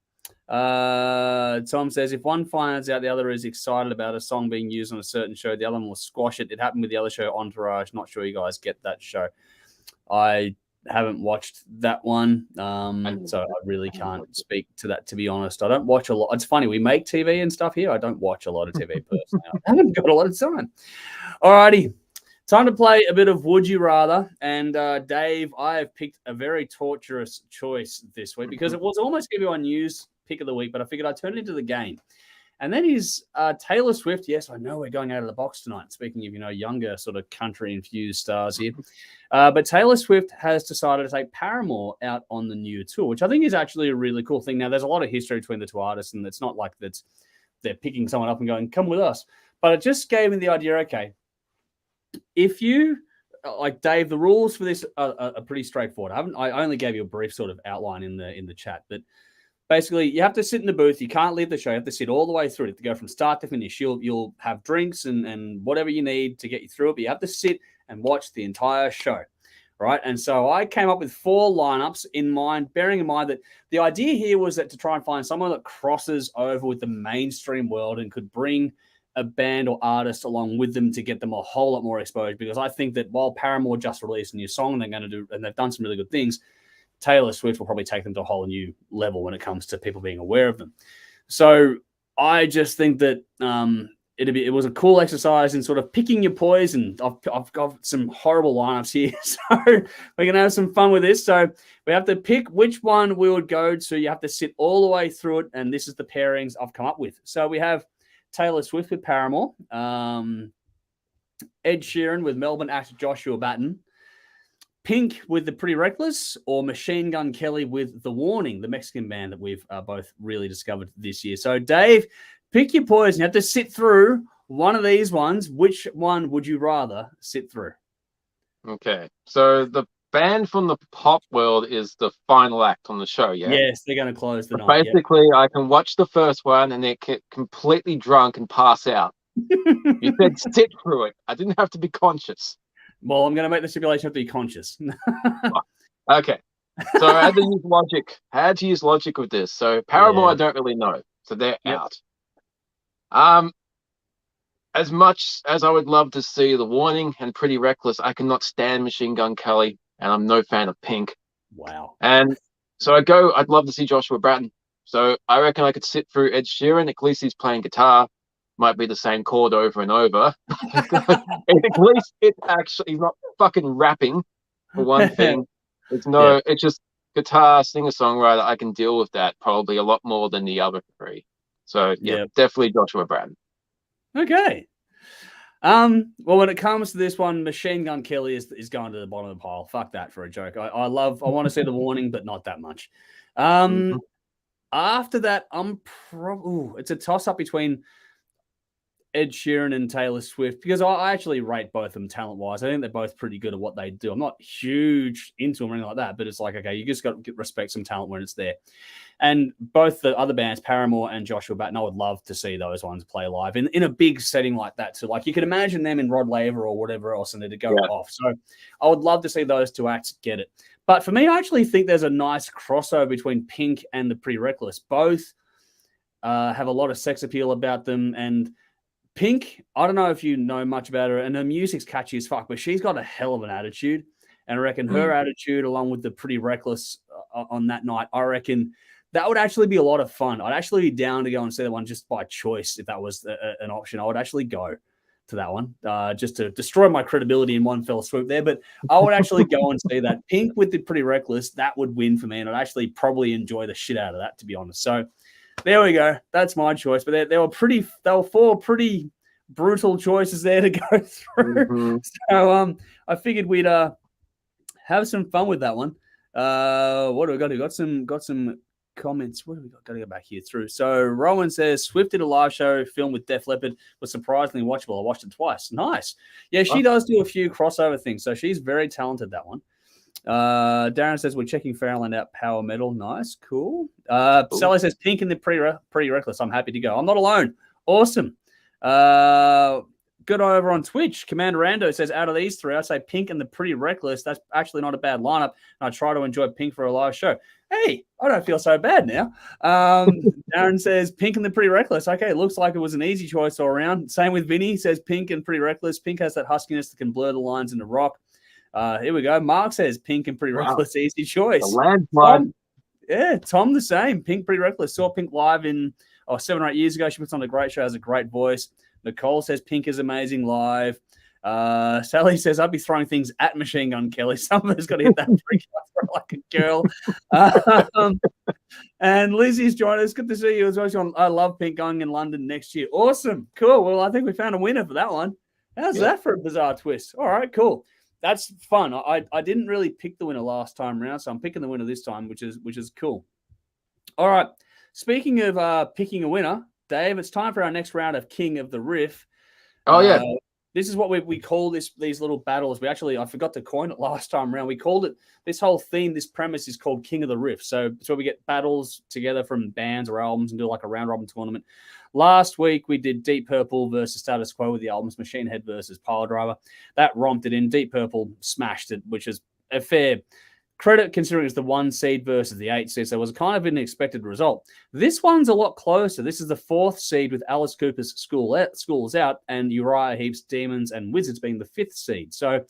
Tom says, if one finds out the other is excited about a song being used on a certain show, the other one will squash it. It happened with the other show, Entourage. Not sure you guys get that show. I haven't watched that one, so I really can't speak to that, to be honest. I don't watch a lot. It's funny, we make TV and stuff here. I don't watch a lot of TV personally. I haven't got a lot of time. Alrighty, time to play a bit of Would You Rather. And Dave, I have picked a very torturous choice this week because it was almost going to be my news pick of the week, but I figured I'd turn it into the game. And that is Taylor Swift. Yes, I know we're going out of the box tonight. Speaking of, younger sort of country-infused stars here. But Taylor Swift has decided to take Paramore out on the new tour, which I think is actually a really cool thing. Now, there's a lot of history between the two artists, and it's not like they're picking someone up and going, come with us. But it just gave me the idea, okay, if you, like Dave, the rules for this are pretty straightforward. I only gave you a brief sort of outline in the chat, but basically, you have to sit in the booth. You can't leave the show. You have to sit all the way through it to go from start to finish. You'll have drinks and whatever you need to get you through it, but you have to sit and watch the entire show, right? And so I came up with 4 lineups in mind, bearing in mind that the idea here was that to try and find someone that crosses over with the mainstream world and could bring a band or artist along with them to get them a whole lot more exposure, because I think that while Paramore just released a new song, and they've done some really good things, Taylor Swift will probably take them to a whole new level when it comes to people being aware of them. So I just think that it was a cool exercise in sort of picking your poison. I've got some horrible lineups here, so we're going to have some fun with this. So we have to pick which one we would go to. You have to sit all the way through it, and this is the pairings I've come up with. So we have Taylor Swift with Paramore, Ed Sheeran with Melbourne actor Joshua Batten, Pink with The Pretty Reckless, or Machine Gun Kelly with The Warning, the Mexican band that we've both really discovered this year. So, Dave, pick your poison. You have to sit through one of these ones. Which one would you rather sit through? Okay. So the band from the pop world is the final act on the show, yeah? Yes, they're going to close the night. Basically, I can watch the first one and then get completely drunk and pass out. You said sit through it. I didn't have to be conscious. Well, I'm going to make the stipulation have to be conscious. Okay. So I had to use logic with this. So Paramore, I don't really know. So they're out. As much as I would love to see The Warning and Pretty Reckless, I cannot stand Machine Gun Kelly, and I'm no fan of Pink. Wow. And so I'd love to see Joshua Batten. So I reckon I could sit through Ed Sheeran. At least he's playing guitar. Might be the same chord over and over. At least he's not fucking rapping, for one thing. It's just guitar, singer-songwriter. I can deal with that probably a lot more than the other three. So definitely Joshua Batten. Okay. Well, when it comes to this one, Machine Gun Kelly is going to the bottom of the pile. Fuck that for a joke. I want to see The Warning, but not that much. After that, it's a toss-up between Ed Sheeran and Taylor Swift, because I actually rate both of them talent-wise. I think they're both pretty good at what they do. I'm not huge into them or anything like that, but it's like, okay, you just got to respect some talent when it's there. And both the other bands, Paramore and Joshua Batten, I would love to see those ones play live in a big setting like that too. Like you could imagine them in Rod Laver or whatever else, and they'd go off. So I would love to see those two acts get it. But for me, I actually think there's a nice crossover between Pink and The Pretty Reckless. Both have a lot of sex appeal about them, and Pink, I don't know if you know much about her, and her music's catchy as fuck, but she's got a hell of an attitude. And I reckon her attitude, along with The Pretty Reckless on that night, I reckon that would actually be a lot of fun. I'd actually be down to go and see that one just by choice if that was an option. I would actually go to that one just to destroy my credibility in one fell swoop there. But I would actually go and see that. Pink with The Pretty Reckless, that would win for me, and I'd actually probably enjoy the shit out of that, to be honest. So there we go. That's my choice. But they were four pretty brutal choices there to go through. So I figured we'd have some fun with that one. What do we got? We got some comments. What do we got? Got to go back here through. So Rowan says Swift did a live show film with Def Leppard, was surprisingly watchable. I watched it twice. Nice. Yeah, she does do a few crossover things, so she's very talented, that one. Darren says we're checking Fairyland out power metal. Nice, cool. Sally says Pink and The Pretty Reckless. I'm happy to go. I'm not alone. Awesome. Good over on Twitch. Commander Rando says out of these three, I'd say Pink and The Pretty Reckless. That's actually not a bad lineup, and I try to enjoy Pink for a live show. Hey, I don't feel so bad now. Darren says Pink and The Pretty Reckless. Okay, looks like it was an easy choice all around. Same with Vinny. He says Pink and Pretty Reckless. Pink has that huskiness that can blur the lines into rock. Here we go. Mark says Pink and Pretty Reckless. Easy choice. A landslide. Tom the same. Pink, Pretty Reckless. Saw Pink live 7 or 8 years ago. She puts on a great show, has a great voice. Nicole says Pink is amazing live. Sally says I'd be throwing things at Machine Gun Kelly. Somebody's got to hit that freak like a girl. And Lizzie's joined us. Good to see you as well. I love Pink going in London next year. Awesome. Cool. Well, I think we found a winner for that one. How's that for a bizarre twist? All right, cool. That's fun. I didn't really pick the winner last time around, so I'm picking the winner this time, which is cool. All right. Speaking of picking a winner, Dave, it's time for our next round of King of the Riff. Oh, yeah. This is what we call these little battles. I forgot to coin it last time around. We called it, this whole theme, this premise is called King of the Riff. So it's where we get battles together from bands or albums and do like a round robin tournament. Last week, we did Deep Purple versus Status Quo with the albums Machine Head versus Pile Driver. That romped it in. Deep Purple smashed it, which is a fair Credit considering it's the 1 seed versus the 8 seed, so it was kind of an expected result. This one's a lot closer. This is the 4th seed with Alice Cooper's Schools Out and Uriah Heep's Demons and Wizards being the 5th seed. So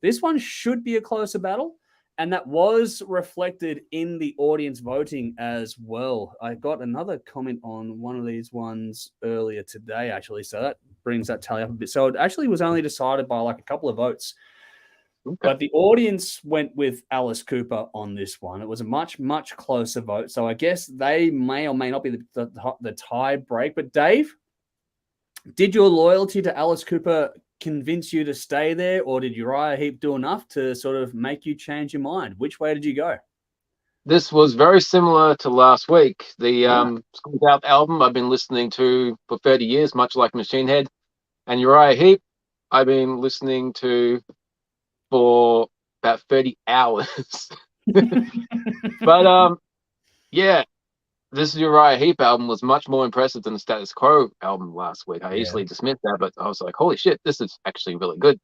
this one should be a closer battle, and that was reflected in the audience voting as well. I got another comment on one of these ones earlier today, actually, so that brings that tally up a bit. So it actually was only decided by like a couple of votes. Okay. But the audience went with Alice Cooper on this one. It was a much, much closer vote. So I guess they may or may not be the tie break. But Dave, did your loyalty to Alice Cooper convince you to stay there, or did Uriah Heep do enough to sort of make you change your mind? Which way did you go? This was very similar to last week. The Schools Out album I've been listening to for 30 years, much like Machine Head. And Uriah Heep, I've been listening to for about 30 hours. But yeah, this Uriah Heep album was much more impressive than the Status Quo album last week. I easily dismissed that, but I was like, holy shit, this is actually really good.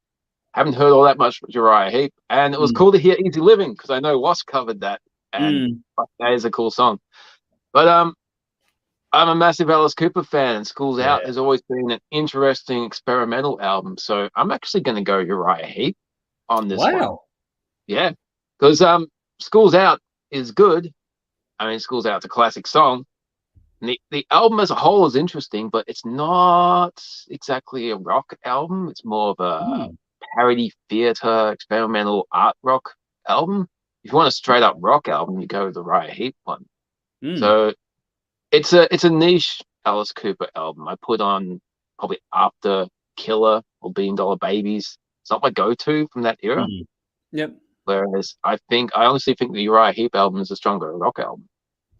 Haven't heard all that much Uriah Heep, and it was cool to hear Easy Living because I know Wasp covered that, and that is a cool song. But I'm a massive Alice Cooper fan, and Schools Out has always been an interesting experimental album, so I'm actually going to go Uriah Heep on this one. Yeah, because Schools Out is good. I mean, Schools Out's a classic song. And the album as a whole is interesting, but it's not exactly a rock album. It's more of a parody theater, experimental art rock album. If you want a straight up rock album, you go with the Uriah Heep one. So it's a niche Alice Cooper album. I put on probably after Killer or Billion Dollar Babies. It's not my go-to from that era. Yep. Whereas I honestly think the Uriah Heep album is a stronger rock album.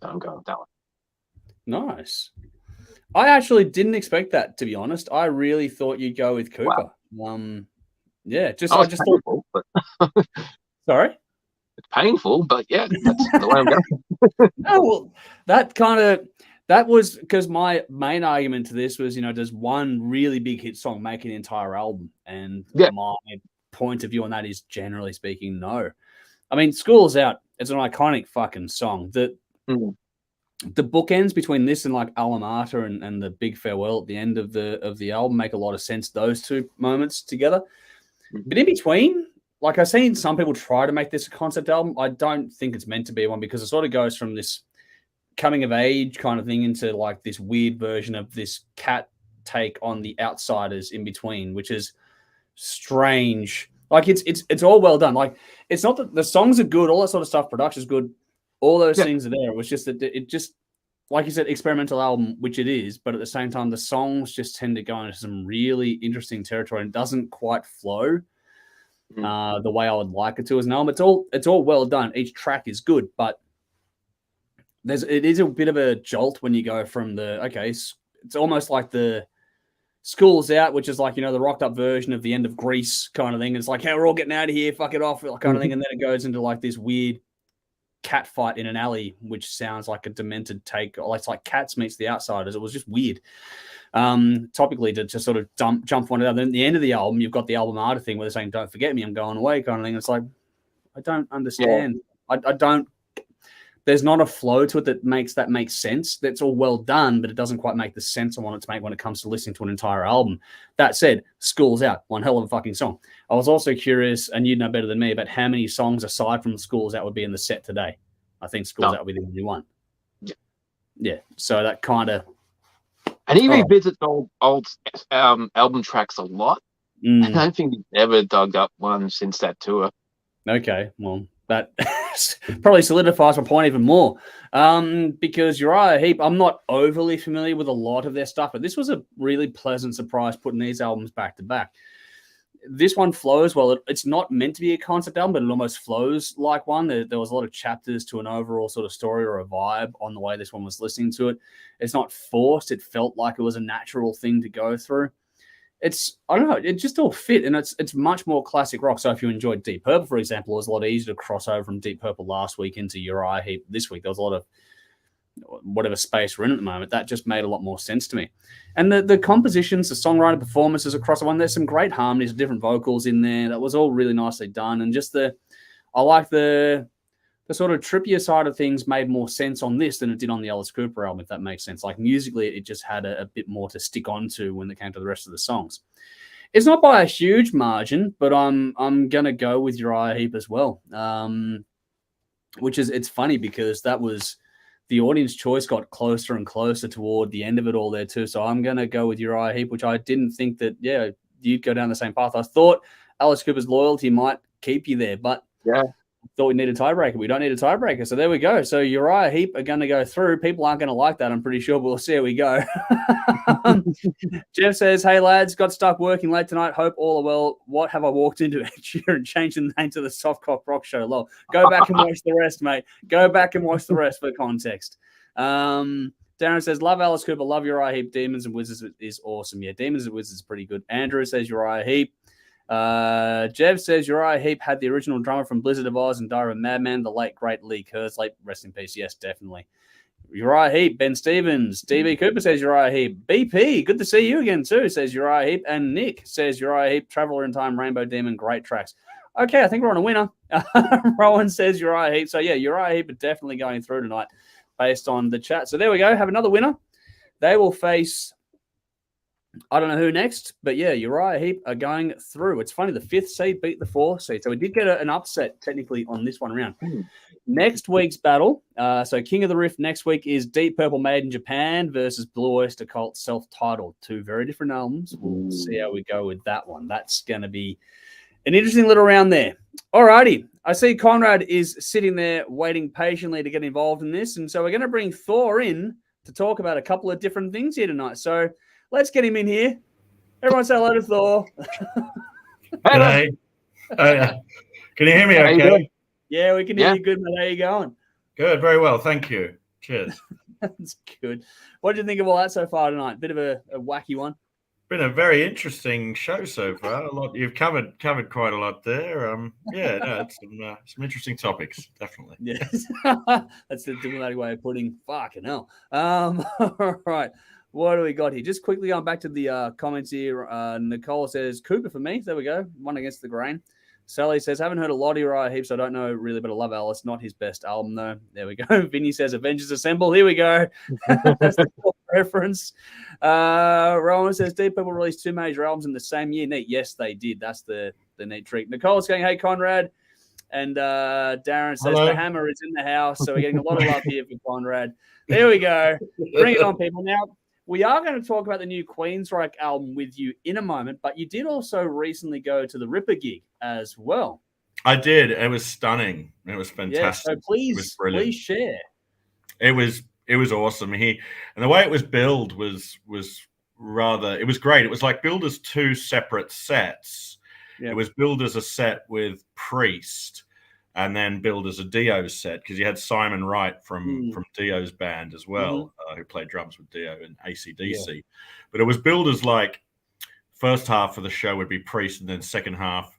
So I'm going with that one. Nice. I actually didn't expect that, to be honest. I really thought you'd go with Cooper. Wow. Yeah, just I just painful, thought. But Sorry. It's painful, but yeah, that's the way I'm going. Oh, well, that was because my main argument to this was, does one really big hit song make an entire album? And my point of view on that is, generally speaking, no. I mean, Schools Out, it's an iconic fucking song. The bookends between this and like Alma Mater and the Big Farewell at the end of the album make a lot of sense, those two moments together. But in between, like I've seen some people try to make this a concept album. I don't think it's meant to be one because it sort of goes from this coming of age kind of thing into like this weird version of this cat take on the outsiders in between, which is strange. Like it's all well done. Like it's not that the songs are good, all that sort of stuff, production's good, all those things are there. It was just that it just, like you said, experimental album, which it is, but at the same time, the songs just tend to go into some really interesting territory and doesn't quite flow the way I would like it to as an album. It's all well done. Each track is good, but it is a bit of a jolt when you go from it's almost like the Schools Out, which is like, the rocked up version of the end of Grease kind of thing. It's like, hey, we're all getting out of here, fuck it off, kind of thing. And then it goes into like this weird cat fight in an alley, which sounds like a demented take. It's like Cats meets the Outsiders. It was just weird. Topically to sort of jump one another. Then at the end of the album, you've got the album art thing where they're saying, don't forget me, I'm going away kind of thing. It's like, I don't understand. I don't, there's not a flow to it that makes sense. That's all well done, but it doesn't quite make the sense I want it to make when it comes to listening to an entire album. That said, Schools Out, one hell of a fucking song. I was also curious, and you'd know better than me, about how many songs aside from Schools Out would be in the set today. I think Schools Out would be the only one. Yeah. So that kind of... And he revisits old album tracks a lot. I don't think he's ever dug up one since that tour. Okay, well, that probably solidifies my point even more. Because Uriah Heep, I'm not overly familiar with a lot of their stuff, but this was a really pleasant surprise putting these albums back to back. This one flows well. It's not meant to be a concept album, but it almost flows like one. There was a lot of chapters to an overall sort of story or a vibe on the way this one was listening to it. It's not forced. It felt like it was a natural thing to go through. I don't know, it just all fit, and it's much more classic rock. So if you enjoyed Deep Purple, for example, it was a lot easier to cross over from Deep Purple last week into Uriah Heep this week. There was a lot of whatever space we're in at the moment. That just made a lot more sense to me. And the compositions, the songwriting performances across the one, there's some great harmonies, different vocals in there. That was all really nicely done. And just I like the the sort of trippier side of things made more sense on this than it did on the Alice Cooper album, if that makes sense. Like musically, it just had a bit more to stick onto when it came to the rest of the songs. It's not by a huge margin, but I'm gonna go with Uriah Heep as well. Which is, it's funny because that was the audience choice got closer and closer toward the end of it all there too. So I'm gonna go with Uriah Heep, which I didn't think that you'd go down the same path. I thought Alice Cooper's loyalty might keep you there, but yeah. Thought we need a tiebreaker. We don't need a tiebreaker. So there we go. So Uriah Heep are going to go through. People aren't going to like that, I'm pretty sure, but we'll see how we go. Jeff says, hey, lads, got stuck working late tonight. Hope all are well. What have I walked into each year and changed the name to the Soft Cock Rock Show? Lol. Go back and watch the rest, mate. Go back and watch the rest for context. Darren says, love Alice Cooper, love Uriah Heep. Demons and Wizards is awesome. Yeah, Demons and Wizards is pretty good. Andrew says Uriah Heep. Jeff says Uriah Heep had the original drummer from Blizzard of Oz and Diary of a Madman, the late great Lee Kerslake. Rest in peace. Yes, definitely. Uriah Heep. Ben Stevens. DB Cooper says Uriah Heep. BP, good to see you again too, says Uriah Heep. And Nick says Uriah Heep. Traveler in Time, Rainbow Demon, great tracks. Okay, I think we're on a winner. Rowan says Uriah Heep. So yeah, Uriah Heep are definitely going through tonight based on the chat. So there we go. Have another winner. They will face, I don't know who next, but yeah, Uriah Heep are going through. It's funny, the 5th seed beat the 4th seed. So we did get an upset technically on this one round. Next week's battle, so King of the Rift next week is Deep Purple Made in Japan versus Blue Oyster Cult self-titled. 2 very different albums. We'll see how we go with that one. That's going to be an interesting little round there. All righty. I see Conrad is sitting there waiting patiently to get involved in this. And so we're going to bring Thor in to talk about a couple of different things here tonight. So let's get him in here. Everyone say hello to Thor. Hey. Can you hear me okay? Yeah, we can hear you good, man. How you going? Good, very well. Thank you. Cheers. That's good. What did you think of all that so far tonight? Bit of a wacky one. Been a very interesting show so far. A lot you've covered quite a lot there. It's some interesting topics, definitely. Yes. That's the diplomatic way of putting fucking hell. All right. What do we got here? Just quickly going back to the comments here. Nicole says, Cooper for me. There we go. One against the grain. Sally says, haven't heard a lot of Uriah Heep, so I don't know really, but I love Alice. Not his best album, though. There we go. Vinny says, Avengers Assemble. Here we go. That's the reference. Rowan says, Deep Purple released 2 major albums in the same year. Neat. Yes, they did. That's the neat trick. Nicole's going, hey, Conrad. And Darren says, hello. The hammer is in the house. So we're getting a lot of love here for Conrad. There we go. Bring it on, people. Now, we are going to talk about the new Queensryche album with you in a moment, but you did also recently go to the Ripper gig as well. I did. It was stunning. It was fantastic. Yeah, so please share. It was awesome. And the way it was billed was rather, it was great. It was like billed as 2 separate sets. Yep. It was billed as a set with Priest, and then billed as a Dio set, because you had Simon Wright from Dio's band as well, who played drums with Dio and AC/DC. Yeah. But it was billed as like first half of the show would be Priest, and then second half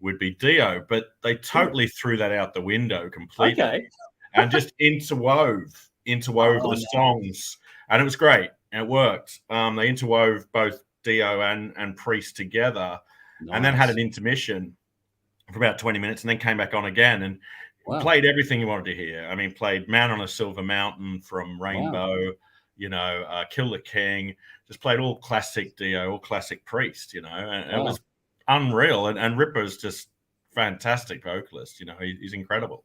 would be Dio. But they totally threw that out the window completely, and just interwove the songs, and it was great. And it worked. They interwove both Dio and Priest together, and then had an intermission for about 20 minutes, and then came back on again and played everything you wanted to hear. I mean, played Man on a Silver Mountain from Rainbow, Kill the King, just played all classic Dio, all classic Priest, and it was unreal. And Ripper's just fantastic vocalist, he's incredible.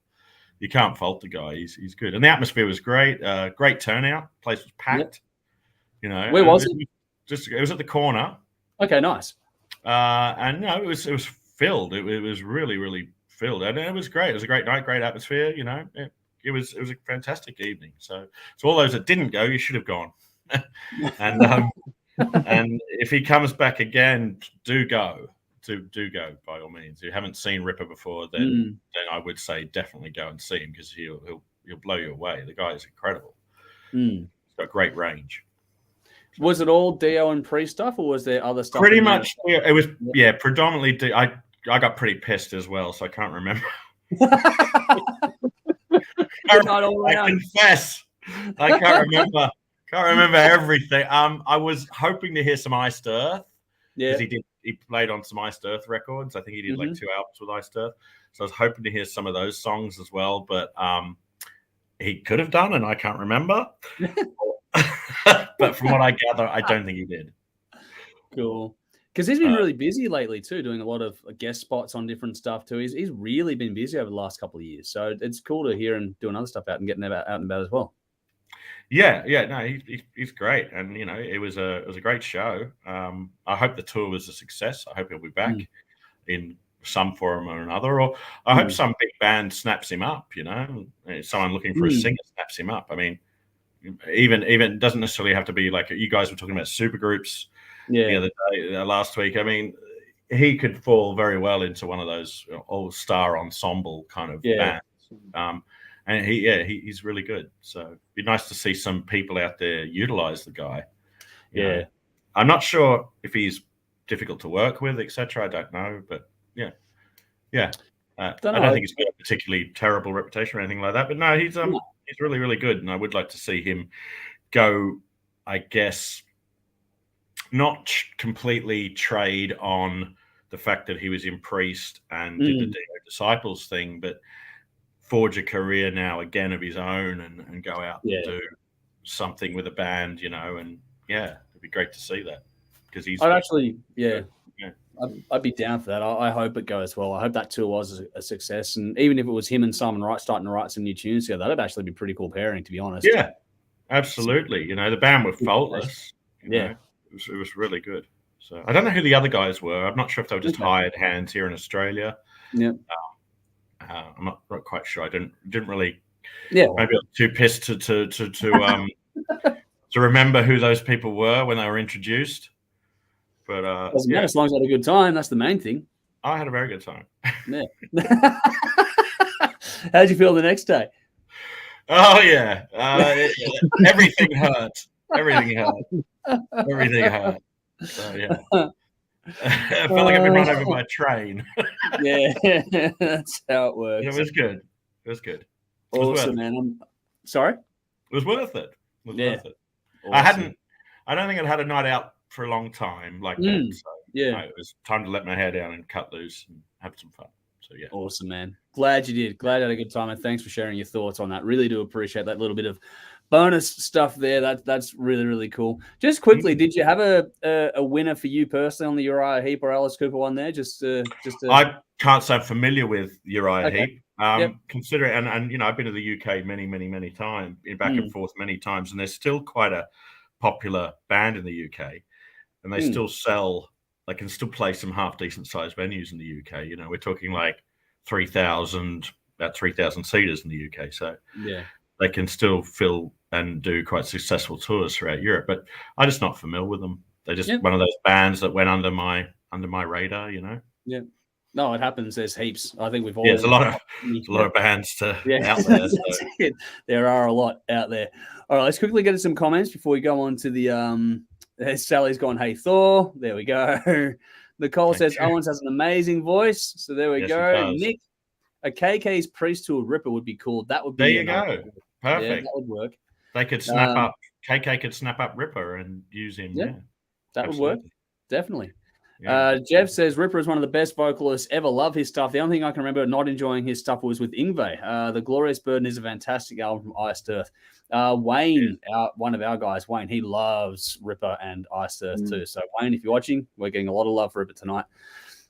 You can't fault the guy. He's good. And the atmosphere was great. Great turnout. Place was packed, Where was it? It was at the corner. Okay, nice. And no, it was filled. It was really, really filled, and it was great. It was a great night, great atmosphere. It was a fantastic evening. So all those that didn't go, you should have gone. And and if he comes back again, do go by all means. If you haven't seen Ripper before, then I would say definitely go and see him, because he'll blow you away. The guy is incredible. He's got great range. Was it all Dio and Priest stuff, or was there other stuff? Pretty much. It was, predominantly Dio. I got pretty pissed as well, so I can't remember. I confess. I can't remember everything. I was hoping to hear some Iced Earth, because he played on some Iced Earth records. I think he did like 2 albums with Iced Earth. So I was hoping to hear some of those songs as well, but he could have done, and I can't remember. But from what I gather, I don't think he did. Cool. Because he's been really busy lately too, doing a lot of guest spots on different stuff too. He's really been busy over the last couple of years. So it's cool to hear him doing other stuff out and getting out and about as well. Yeah, no, he's great, and you know, it was a great show. I hope the tour was a success. I hope he'll be back in some form or another, or I hope some big band snaps him up. You know, someone looking for a singer snaps him up. I mean, even doesn't necessarily have to be like you guys were talking about supergroups the other day, last week. I mean, he could fall very well into one of those all-star ensemble kind of bands. And he's really good. So it'd be nice to see some people out there utilize the guy. You know. I'm not sure if he's difficult to work with, etc. I don't know, but yeah. I don't think he's got a particularly terrible reputation or anything like that. But no, he's really, really good, and I would like to see him go. I guess not completely trade on the fact that he was in Priest and did the Disciples thing, but forge a career now again of his own and go out and do something with a band, you know, and it'd be great to see that because he's. I'd be down for that. I hope it goes well. I hope that tour was a success, and even if it was him and Simon Wright starting to write some new tunes together, that'd actually be pretty cool pairing, to be honest. Yeah, absolutely. You know, the band were faultless. It was really good. So I don't know who the other guys were. I'm not sure if they were just hired hands here in Australia. Yeah. I'm not quite sure. I didn't really. Yeah. Maybe I'm too pissed to remember who those people were when they were introduced. But doesn't matter as long as I had a good time. That's the main thing. I had a very good time. Yeah. How'd you feel the next day? Oh yeah, everything hurt. Everything hurt. So yeah. I felt like I've been run over by a train. That's how it works. It was good. Awesome, man. Sorry? It was worth it. Worth it. Awesome. I don't think I'd had a night out for a long time like that. So it was time to let my hair down and cut loose and have some fun. So yeah. Awesome, man. Glad you did. Glad you had a good time, and thanks for sharing your thoughts on that. Really do appreciate that little bit of bonus stuff there. That's really, really cool. Just quickly, did you have a winner for you personally on the Uriah Heep or Alice Cooper one there? I can't say I'm familiar with Uriah Heep. Consider it, and you know, I've been to the UK many times, back and forth many times, and there's still quite a popular band in the UK, and they still sell. They can still play some half decent sized venues in the UK. You know, we're talking like about 3,000 seaters in the UK. So they can still fill and do quite successful tours throughout Europe. But I'm just not familiar with them. They're just one of those bands that went under my radar. You know. Yeah. No, it happens. There's heaps. I think we've all. There's a lot of bands out there. So. There are a lot out there. All right, let's quickly get to some comments before we go on to the. Sally's gone, hey Thor. There we go. Nicole says Owens has an amazing voice. So there we go. Nick, a KK's Priesthood Ripper would be cool. That would be. There you go. Perfect. Yeah, that would work. They could snap up. KK could snap up Ripper and use him. Yeah, that would work. Definitely. Yeah. Jeff says Ripper is one of the best vocalists ever. Love his stuff. The only thing I can remember not enjoying his stuff was with Yngwie. The Glorious Burden is a fantastic album from Iced Earth. Wayne, one of our guys, Wayne, he loves Ripper and Iced Earth too. So Wayne, if you're watching, we're getting a lot of love for Ripper tonight.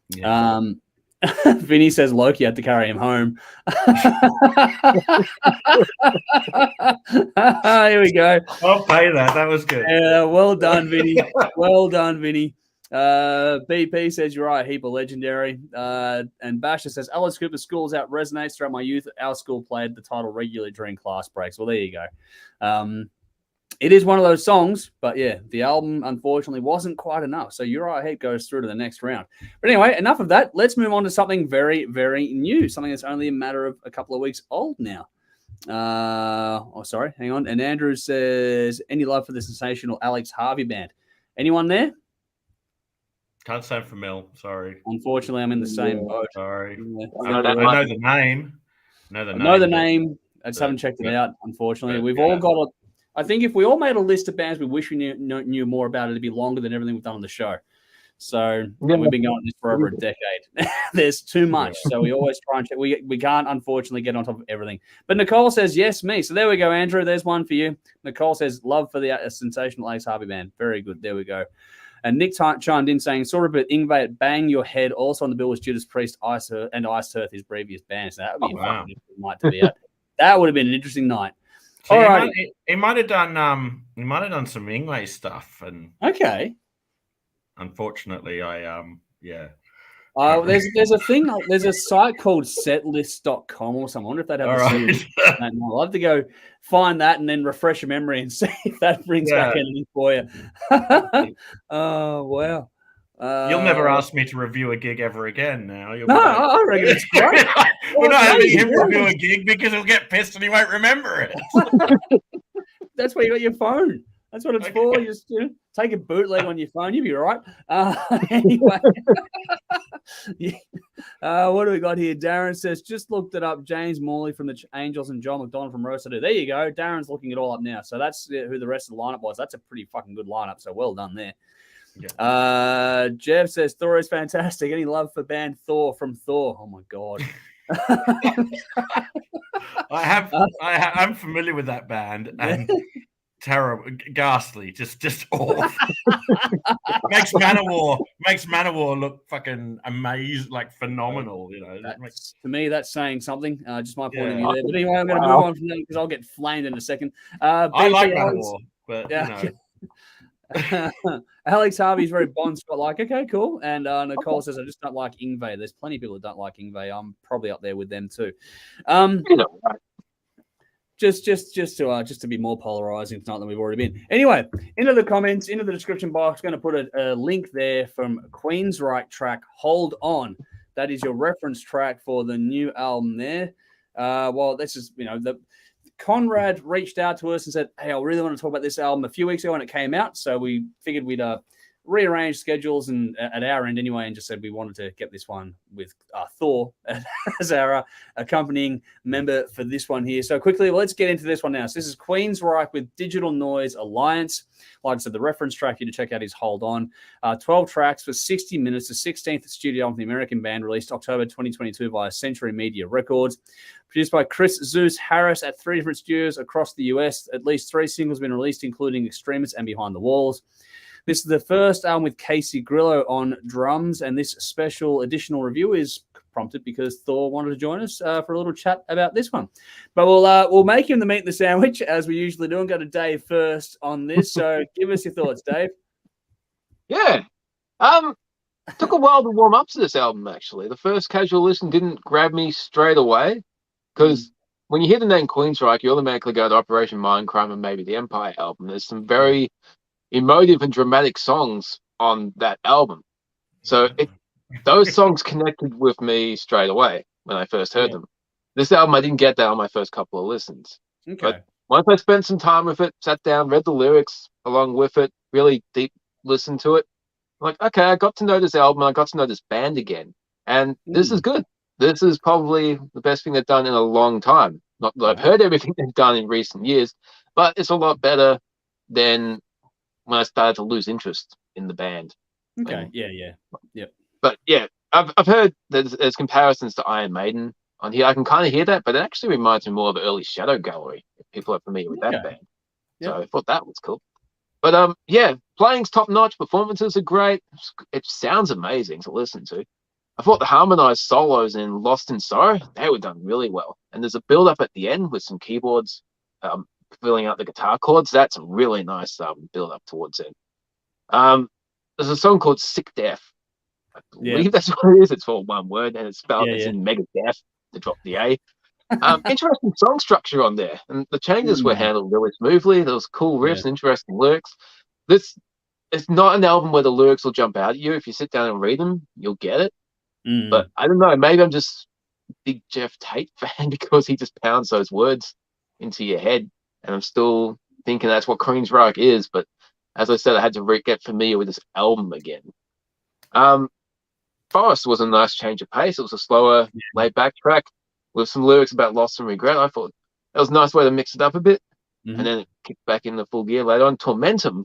Yeah. Vinny says Loki had to carry him home. Here we go. I'll pay that. That was good. Yeah, well done, Vinny. Well done, Vinny. BP says Uriah Heep are legendary. And Basher says Alice Cooper Schools Out resonates throughout my youth. Our school played the title regularly during class breaks. Well, there you go. It is one of those songs, but yeah, the album unfortunately wasn't quite enough. So Uriah Heep goes through to the next round. But anyway, enough of that. Let's move on to something very, very new. Something that's only a matter of a couple of weeks old now. Sorry, hang on. And Andrew says, any love for the sensational Alex Harvey band? Anyone there? Can't say for Mill. Sorry. Unfortunately, I'm in the same boat. Sorry. Yeah. I know the name. I know the name. I just haven't checked it out, unfortunately. We've all got I think if we all made a list of bands we wish we knew more about, it'd be longer than everything we've done on the show. So we've been going this for over a decade. There's too much. So we always try and check. We can't, unfortunately, get on top of everything. But Nicole says, yes, me. So there we go, Andrew. There's one for you. Nicole says, love for the sensational Ace Harvey band. Very good. There we go. And Nick chimed in saying, saw a bit Ingve at Bang Your Head. Also on the bill was Judas Priest, Ice Earth, and Ice Earth, his previous band. So that would be a fucking interesting night to be at. That would have been an interesting night. So all right. He might have done some Ingve stuff. And okay. Unfortunately, there's a thing, there's a site called setlist.com or something. I wonder if they'd have a setlist. I'll have to go find that and then refresh your memory and see if that brings back anything for you. Oh, wow. You'll never ask me to review a gig ever again now. I reckon it's great. We're not having him review a gig because he'll get pissed and he won't remember it. That's why you got your phone. That's what it's for. You just take a bootleg on your phone. You'll be all right. Anyway. What do we got here? Darren says, just looked it up. James Morley from the Angels and John McDonald from Rosa. There you go. Darren's looking it all up now. So that's who the rest of the lineup was. That's a pretty fucking good lineup. So well done there. Yeah. Jeff says, Thor is fantastic. Any love for band Thor from Thor? Oh, my God. I'm familiar with that band. And terrible, ghastly, just awful. makes Manowar look fucking amazing, like phenomenal. You know, to me, that's saying something. Just my point of view there. But anyway, I'm going to move on from that because I'll get flamed in a second. I like Manowar, but Alex Harvey's very Bon Scott like. Okay, cool. And Nicole says, I just don't like Ingve. There's plenty of people that don't like Ingve. I'm probably up there with them too. Just to be more polarizing tonight than we've already been. Anyway, into the comments, into the description box, going to put a link there from Queensryche track Hold On. That is your reference track for the new album there. Well, this is, Conrad reached out to us and said, hey, I really want to talk about this album a few weeks ago when it came out. So we figured we'd rearrange schedules and at our end anyway, and just said we wanted to get this one with Thor as our accompanying member for this one here. So quickly, let's get into this one now. So this is Queensryche with Digital Noise Alliance. Like I said, the reference track you to check out is Hold On. 12 tracks for 60 minutes, the 16th studio album from the American band, released October 2022 via Century Media Records. Produced by Chris Zeus Harris at 3 different studios across the US. At least 3 singles have been released, including Extremists and Behind the Walls. This is the first album with Casey Grillo on drums, and this special additional review is prompted because Thor wanted to join us for a little chat about this one. But we'll make him the meat in the sandwich, as we usually do, and go to Dave first on this. So give us your thoughts, Dave. Yeah. Took a while to warm up to this album, actually. The first casual listen didn't grab me straight away, because when you hear the name Queensryche, you automatically go to Operation Mindcrime and maybe the Empire album. There's some very emotive and dramatic songs on that album. So those songs connected with me straight away when I first heard them. This album, I didn't get that on my first couple of listens. Okay. But once I spent some time with it, sat down, read the lyrics along with it, really deep listened to it, I'm like, okay, I got to know this album, I got to know this band again. And this is good. This is probably the best thing they've done in a long time. Not that I've heard everything they've done in recent years, but it's a lot better than when I started to lose interest in the band. Okay, yeah. But yeah, I've heard there's comparisons to Iron Maiden on here. I can kind of hear that, but it actually reminds me more of the early Shadow Gallery, if people are familiar with that band. So I thought that was cool. But playing's top notch, performances are great. It sounds amazing to listen to. I thought the harmonized solos in Lost in Sorrow, they were done really well. And there's a build up at the end with some keyboards filling out the guitar chords. That's a really nice build up towards it. There's a song called Sick Death. I believe that's what it is. It's all one word and it's spelled as in mega death to drop the A. Interesting song structure on there, and the changes were handled really smoothly. There was cool riffs and interesting lyrics. This it's not an album where the lyrics will jump out at you. If you sit down and read them, you'll get it. But I don't know, maybe I'm just a big Jeff Tate fan because he just pounds those words into your head, and I'm still thinking that's what Queensryche is. But as I said, I had to get familiar with this album again. Forest was a nice change of pace. It was a slower, laid-back track with some lyrics about loss and regret. I thought that was a nice way to mix it up a bit, and then it kicked back into full gear later on. Tormentum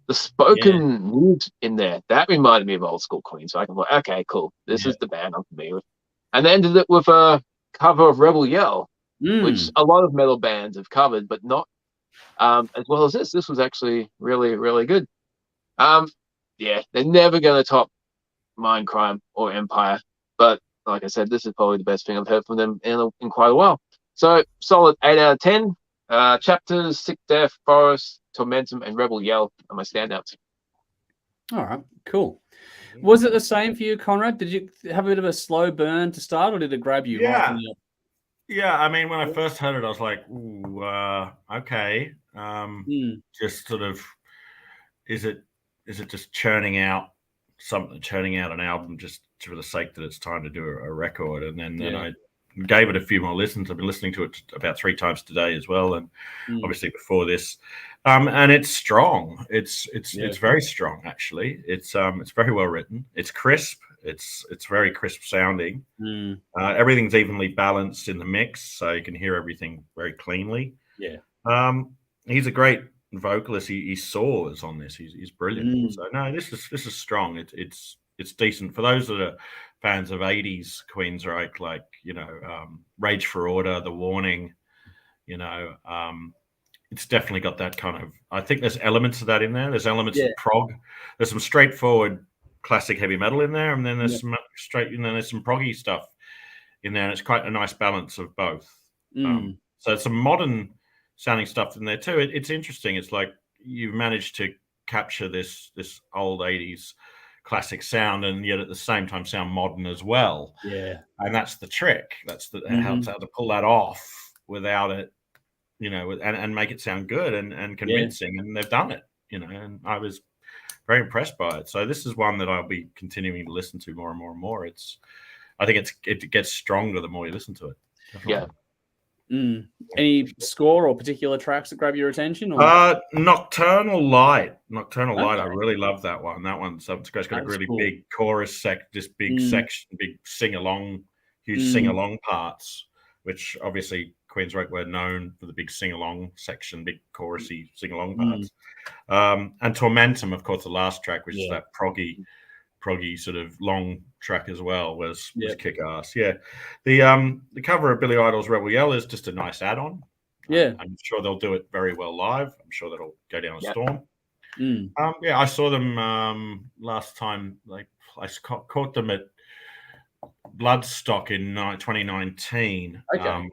the spoken word in there, that reminded me of old school Queen. So I can like, okay, cool. This is the band I'm familiar with. And they ended it with a cover of Rebel Yell, which a lot of metal bands have covered, but not as well as this. This was actually really, really good. Yeah, they're never going to top Mindcrime or Empire, but like I said, this is probably the best thing I've heard from them in quite a while. So solid 8 out of 10. Chapters, Sick Death, Forest, Tormentum, and Rebel Yell are my standouts. All right, cool. Was it the same for you, Conrad? Did you have a bit of a slow burn to start, or did it grab you? Yeah. Right from the... Yeah, I mean, when I first heard it, I was like, ooh, okay. Just sort of, is it just churning out an album just for the sake that it's time to do a record? And then I gave it a few more listens. I've been listening to it about 3 times today as well, and obviously before this. And it's strong. It's very strong, actually. It's very well written. It's crisp. It's very crisp sounding. Everything's evenly balanced in the mix, so you can hear everything very cleanly. Yeah. He's a great vocalist. He soars on this. He's brilliant. So no, this is strong. It's decent for those that are fans of 80s Queensryche, like Rage for Order, The Warning. It's definitely got that kind of. I think there's elements of that in there. There's elements of prog. There's some straightforward classic heavy metal in there, and then there's some there's some proggy stuff in there, and it's quite a nice balance of both. So some modern sounding stuff in there too. It's interesting. It's like you've managed to capture this old 80s classic sound, and yet at the same time sound modern as well. Yeah, and that's the trick. That's how to pull that off without it, and make it sound good and convincing. And they've done it, and I was very impressed by it. So this is one that I'll be continuing to listen to more and more and more. I think it gets stronger the more you listen to it. Definitely. Yeah. Any score or particular tracks that grab your attention? Or? Nocturnal Light. I really love that one. That one's it's got a really cool. Big chorus big section, big sing along, huge sing along parts, which obviously Queensrÿche were known for the big sing-along section, big chorusy sing-along parts. And Tormentum, of course, the last track, which is that proggy sort of long track as well, was kick-ass. Yeah. The cover of Billy Idol's Rebel Yell is just a nice add-on. I'm sure they'll do it very well live. I'm sure that'll go down a storm. I saw them last time. I caught them at Bloodstock in 2019. Okay.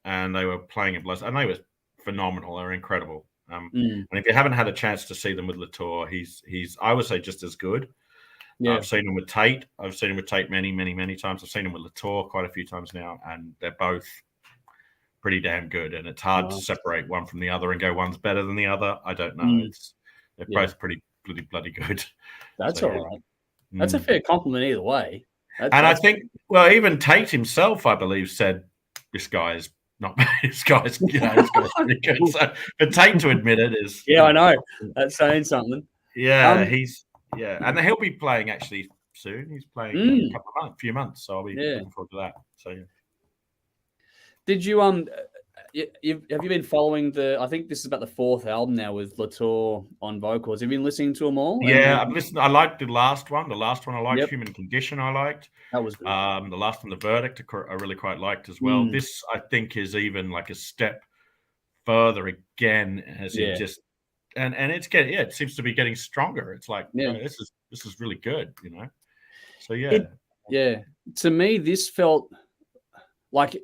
And they were playing at Bloodstock, and they were phenomenal. They were incredible. And if you haven't had a chance to see them with Latour, he's I would say just as good. I've seen him with Tate. I've seen him with Tate many, many, many times. I've seen him with Latour quite a few times now, and they're both pretty damn good. And it's hard to separate one from the other and go one's better than the other. I don't know. They're both pretty bloody good. That's all right. That's a fair compliment either way. I think, well, even Tate himself, I believe, said this guy's not bad. This guy's pretty good. So, but Tate to admit it is. I know. That's saying something. Yeah, and he'll be playing actually soon. He's playing in a few months. So I'll be looking forward to that. So Did you have you been following I think this is about the 4th album now with Latour on vocals. Have you been listening to them all? Yeah, I've listened. I liked the last one. I liked. Human Condition I liked. That was good. The last one, The Verdict, I really quite liked as well. This, I think, is even like a step further again, as it just and it's getting it seems to be getting stronger. It's like this is really good, So to me, this felt like.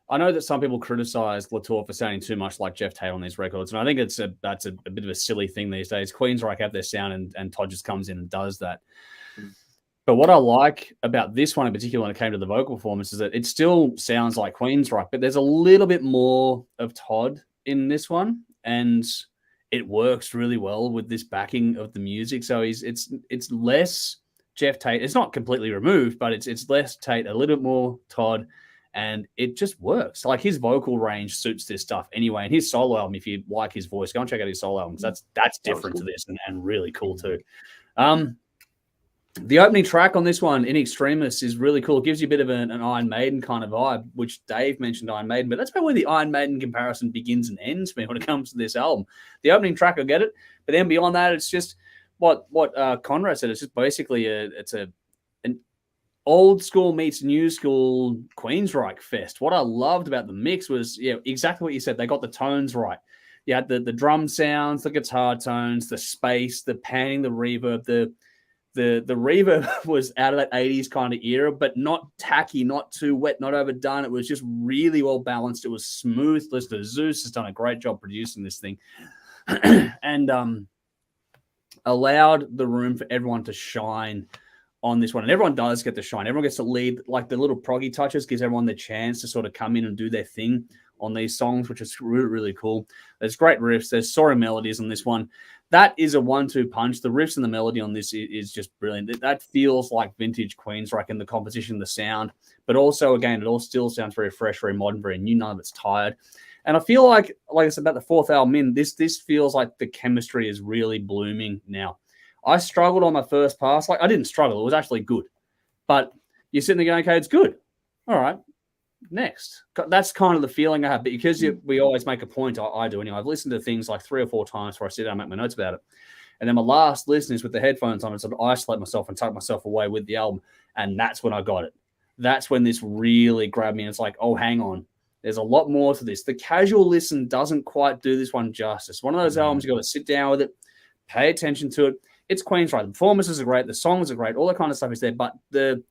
I know that some people criticize Latour for sounding too much like Jeff Tate on these records, and I think that's a bit of a silly thing these days. Queensryche have their sound, and Todd just comes in and does that. But what I like about this one in particular, when it came to the vocal performance, is that it still sounds like Queensryche, but there's a little bit more of Todd in this one, and it works really well with this backing of the music. So it's less Jeff Tate. It's not completely removed, but it's less Tate, a little bit more Todd. And it just works. Like his vocal range suits this stuff anyway. And his solo album, if you like his voice, go and check out his solo album because that's different to this and really cool too. The opening track on this one, In Extremis, is really cool. It gives you a bit of an Iron Maiden kind of vibe, which Dave mentioned Iron Maiden, but that's about where the Iron Maiden comparison begins and ends for me when it comes to this album. The opening track, I get it. But then beyond that, it's just what Conrad said. It's just basically an old school meets new school Queensryche fest. What I loved about the mix was, exactly what you said. They got the tones right. You had the drum sounds, the guitar tones, the space, the panning, the reverb. The reverb was out of that 80s kind of era, but not tacky, not too wet, not overdone. It was just really well balanced. It was smooth. Listener Zeus has done a great job producing this thing. And allowed the room for everyone to shine on this one. And everyone does get to shine. Everyone gets to lead, like the little proggy touches gives everyone the chance to sort of come in and do their thing on these songs, which is really, really cool. There's great riffs. There's soaring melodies on this one. That is a 1-2 punch. The riffs and the melody on this is just brilliant. That feels like vintage Queensryche in the composition, the sound, but also, again, it all still sounds very fresh, very modern, very new. None of it's tired. And I feel like I said, about the fourth album in, this feels like the chemistry is really blooming now. I struggled on my first pass. Like, I didn't struggle. It was actually good. But you're sitting there going, okay, it's good. All right, next. That's kind of the feeling I have. But because we always make a point, I do anyway. I've listened to things like 3 or 4 times before I sit down and make my notes about it. And then my last listen is with the headphones on and sort of isolate myself and tuck myself away with the album. And that's when I got it. That's when this really grabbed me. And it's like, oh, hang on. There's a lot more to this. The casual listen doesn't quite do this one justice. One of those albums, you got to sit down with it, pay attention to it. It's Queensrÿche. The performances are great. The songs are great. All that kind of stuff is there. But the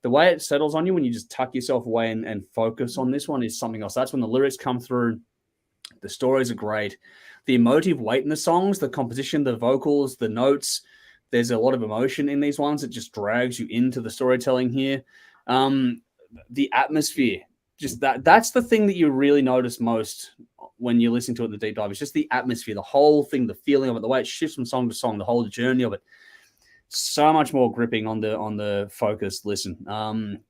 way it settles on you when you just tuck yourself away and focus on this one is something else. That's when the lyrics come through. The stories are great. The emotive weight in the songs, the composition, the vocals, the notes. There's a lot of emotion in these ones. It just drags you into the storytelling here. The atmosphere. Just that's the thing that you really notice most when you listen to it in the deep dive. It's just the atmosphere, the whole thing, the feeling of it, the way it shifts from song to song, the whole journey of it. So much more gripping on the focused listen.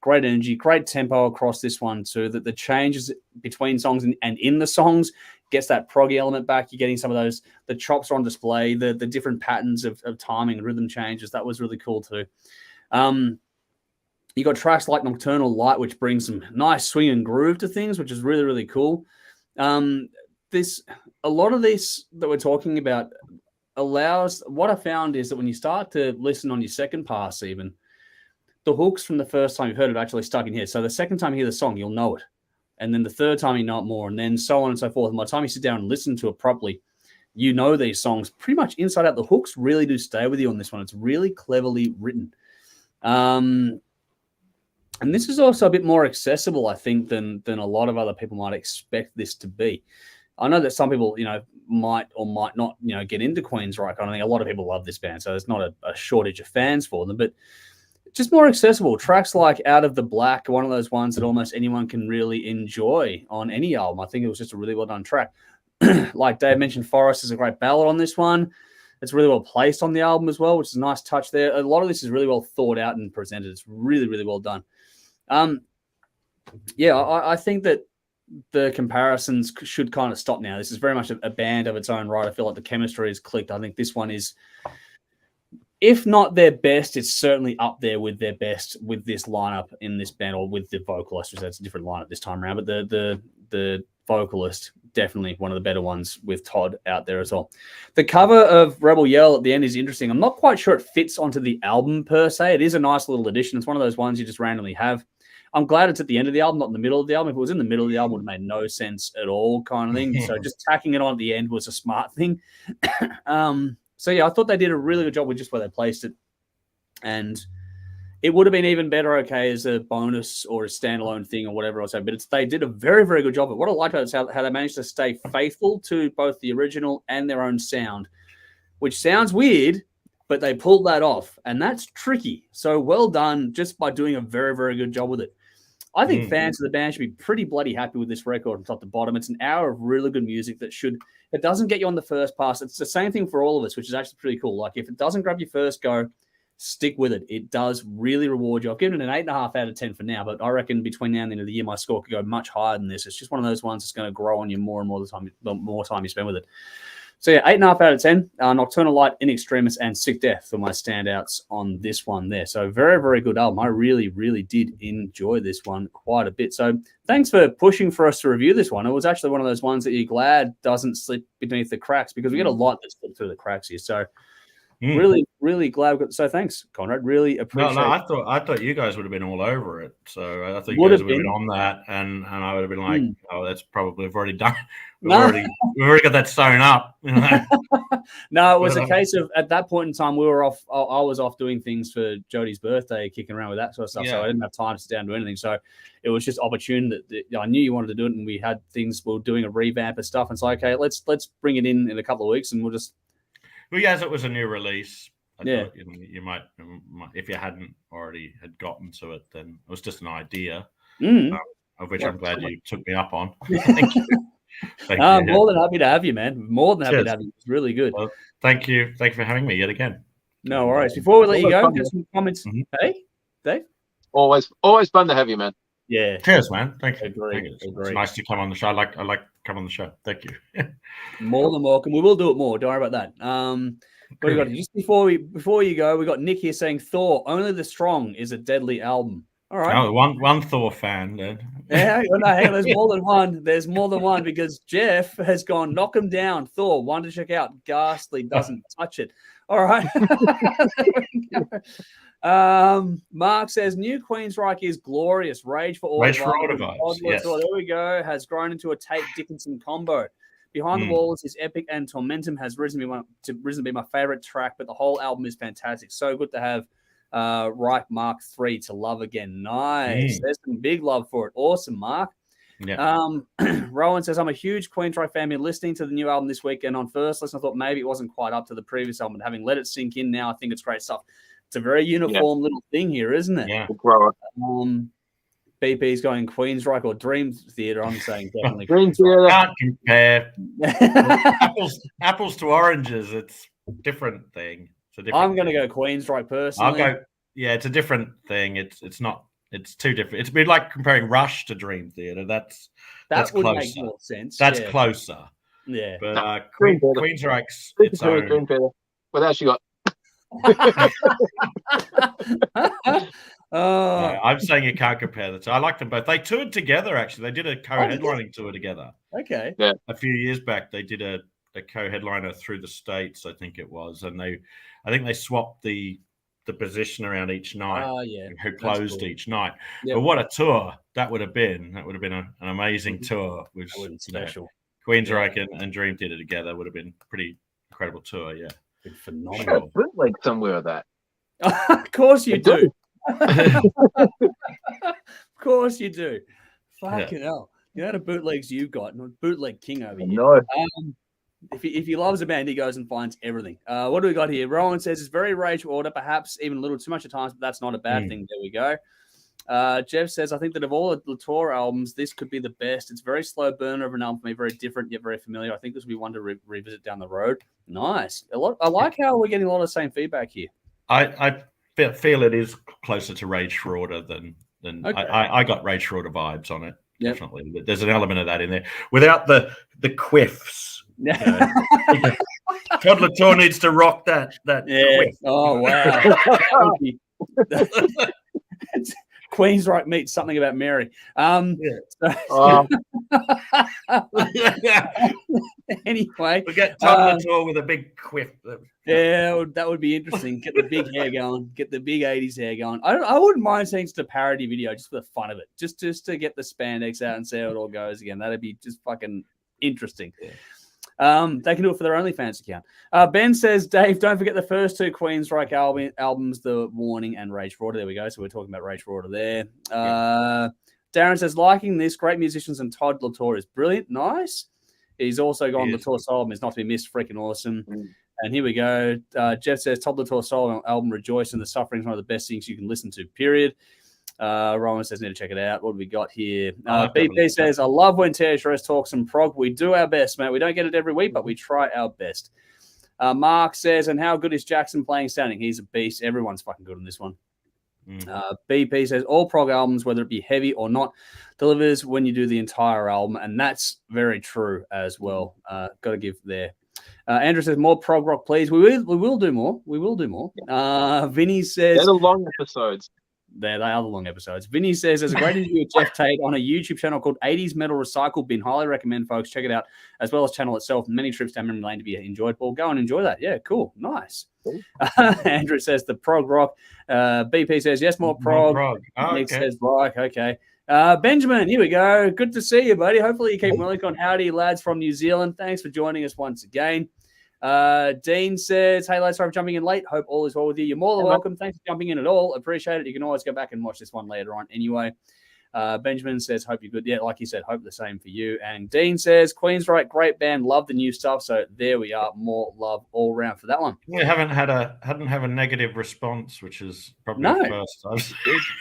Great energy, great tempo across this one too. That the changes between songs and in the songs gets that proggy element back. You're getting some of those. The chops are on display. The different patterns of timing and rhythm changes. That was really cool too. You got tracks like Nocturnal Light, which brings some nice swing and groove to things, which is really, really cool. A lot of this that we're talking about allows, what I found is that when you start to listen on your second pass, even the hooks from the first time you've heard it actually stuck in here. So the second time you hear the song, you'll know it. And then the third time you know it more, and then so on and so forth. And by the time you sit down and listen to it properly, you know these songs pretty much inside out. The hooks really do stay with you on this one. It's really cleverly written. And this is also a bit more accessible, I think, than a lot of other people might expect this to be. I know that some people, might or might not, get into Queensryche. I think a lot of people love this band, so there's not a shortage of fans for them, but just more accessible. Tracks like Out of the Black, one of those ones that almost anyone can really enjoy on any album. I think it was just a really well done track. Like Dave mentioned, Forest is a great ballad on this one. It's really well placed on the album as well, which is a nice touch there. A lot of this is really well thought out and presented. It's really, really well done. I think that the comparisons should kind of stop now. This is very much a band of its own right. I feel like the chemistry is clicked. I think this one is, if not their best, it's certainly up there with their best with this lineup in this band, or with the vocalist. It's a different lineup this time around, but the vocalist, definitely one of the better ones with Todd out there as well. The cover of Rebel Yell at the end is interesting. I'm not quite sure it fits onto the album per se. It is a nice little addition. It's one of those ones you just randomly have. I'm glad it's at the end of the album, not in the middle of the album. If it was in the middle of the album, it would have made no sense at all, kind of thing. So just tacking it on at the end was a smart thing. I thought they did a really good job with just where they placed it. And it would have been even better, as a bonus or a standalone thing or whatever else. But they did a very, very good job of it. What I liked about it is how they managed to stay faithful to both the original and their own sound, which sounds weird, but they pulled that off. And that's tricky. So well done just by doing a very, very good job with it. I think fans of the band should be pretty bloody happy with this record from top to bottom. It's an hour of really good music it doesn't get you on the first pass. It's the same thing for all of us, which is actually pretty cool. Like, if it doesn't grab you first go, stick with it. It does really reward you. I've given it an 8.5 out of 10 for now, but I reckon between now and the end of the year, my score could go much higher than this. It's just one of those ones that's going to grow on you more and more the more time you spend with it. So 8.5 out of 10. Nocturnal Light, In Extremis, and Sick Death for my standouts on this one there. So very, very good album. I really, really did enjoy this one quite a bit. So thanks for pushing for us to review this one. It was actually one of those ones that you're glad doesn't slip beneath the cracks, because we get a lot that slipped through the cracks here. So Really, really glad. So thanks, Conrad. Really appreciate. No, I thought you guys would have been all over it. So I thought you Would guys have would have been. been on that, and I would have been like, oh, that's probably we've already done. We've No. already got that sewn up. You know? No, it was a case of at that point in time we were off. I was off doing things for Jodie's birthday, kicking around with that sort of stuff. Yeah. So I didn't have time to sit down and do anything. So it was just opportune that I knew you wanted to do it, and we had things. We were doing a revamp of stuff, and it's like, okay, let's bring it in a couple of weeks, and we'll just. Well, yes, it was a new release. I Yeah. thought, you might, if you hadn't already had gotten to it, then it was just an idea, of which I'm glad you took me up on. Thank you. I'm more than happy to have you, man. More than happy to have you. It's really good. Well, thank you. Thank you for having me yet again. No worries. Before we let you go, just some comments. Hey, Dave? Always fun to have you, man. Yeah. Cheers, man. Thank you. Agreed. It's nice to come on the show. I like come on the show. Thank you. More than welcome. We will do it more. Don't worry about that. What we got just before you go, we got Nick here saying Thor, Only the Strong is a deadly album. All right. Oh, one Thor fan then. Yeah, no, hey, there's more than one. There's more than one because Jeff has gone knock him down. Thor, one to check out. Ghastly doesn't touch it. All right. Mark says new Queensryche is glorious. Rage for all. Rage for all vibes. Yes. There we go. Has grown into a Tate Dickinson combo. Behind the Walls is epic, and Tormentum has risen to be my favorite track, but the whole album is fantastic. So good to have Reich Mark III to love again. Nice. There's some big love for it. Awesome, Mark. Yeah. Rowan says, I'm a huge Queensryche fan. Been listening to the new album this week, and on first listen, I thought maybe it wasn't quite up to the previous album. But having let it sink in now, I think it's great stuff. It's a very uniform little thing here, isn't it? Yeah. BP's going Queensryche or Dream Theater. I'm saying definitely Dream Theater. Can't compare apples to oranges. It's a different thing. I'm going to go Queensryche personally. I'll go. Yeah, it's a different thing. It's not. It's too different. It's a bit like comparing Rush to Dream Theater. That would closer. make more sense. That's closer. Yeah. But Queensryche's its own. Dream Theater. What else you got? No, I'm saying you can't compare the two. I like them both. They toured together, actually. They did a co-headlining tour together. Okay. Yeah. A few years back, they did a co-headliner through the States, I think it was. And I think they swapped the position around each night. Who closed cool. Each night. Yep. But what a tour that would have been. That would have been an amazing tour. With special. Queensryche and Dream Theater together would have been a pretty incredible tour, yeah. Been phenomenal. Bootleg somewhere of that. Of course you do. Of course you do. Fucking hell. You know the bootlegs you've got. Bootleg king over here. No. If he loves a band, he goes and finds everything. What do we got here? Rowan says it's very rage order, perhaps even a little too much at times, but that's not a bad thing. There we go. Jeff says, I think that of all the Latour albums, this could be the best. It's very slow burner of an album for me, very different yet very familiar. I think this will be one to revisit down the road. Nice. I like how we're getting a lot of the same feedback here. I feel it is closer to Rage for Order than okay. I got Rage for Order vibes on it. Yep. Definitely. There's an element of that in there. Without the quiffs. Todd Latour needs to rock that quiff. Oh, wow. Queensryche meets Something About Mary. Anyway, we get Todd Latour with a big quiff. Yeah, that would be interesting. Get the big hair going. Get the big 80s hair going. I wouldn't mind seeing just a parody video just for the fun of it. Just to get the spandex out and see how it all goes again. That'd be just fucking interesting. Yeah. They can do it for their OnlyFans account. Ben says, Dave, don't forget the first two Queensryche albums, The Warning and Rage for Order. There we go. So we're talking about Rage for Order there. Darren says, liking this, great musicians, and Todd Latour is brilliant. Nice. He's also gone Latour solo album is not to be missed. Freaking awesome. And here we go. Jeff says, Todd Latour solo album, Rejoice, and the Suffering is one of the best things you can listen to, period. Rowan says, need to check it out. What do we got here? BP says, I love when THRS talks some prog. We do our best, mate. We don't get it every week, but we try our best. Mark says, and how good is Jackson playing sounding? He's a beast. Everyone's fucking good on this one. BP says, all prog albums, whether it be heavy or not, delivers when you do the entire album. And that's very true as well. Got to give there. Andrew says, more prog rock, please. We will do more. We will do more. Vinny says, they're the long episodes. They are the long episodes. Vinny says there's a great interview with Jeff Tate on a YouTube channel called 80s Metal Recycle Bin. Highly recommend, folks. Check it out, as well as channel itself. Many trips down memory lane to be enjoyed. Paul, go and enjoy that. Yeah, cool. Nice. Cool. Andrew says the prog rock. BP says, yes, more prog. Oh, Nick okay. says, rock. Okay. Benjamin, here we go. Good to see you, buddy. Hopefully you keep well. Howdy, lads from New Zealand. Thanks for joining us once again. Dean says, hey, lads, sorry for jumping in late. Hope all is well with you. You're more than welcome. Thanks for jumping in at all. Appreciate it. You can always go back and watch this one later on anyway. Benjamin says, hope you're good. Yeah, like you said, hope the same for you. And Dean says, Queensrÿche, great band. Love the new stuff. So there we are. More love all around for that one. We hadn't had a negative response, which is probably the first time.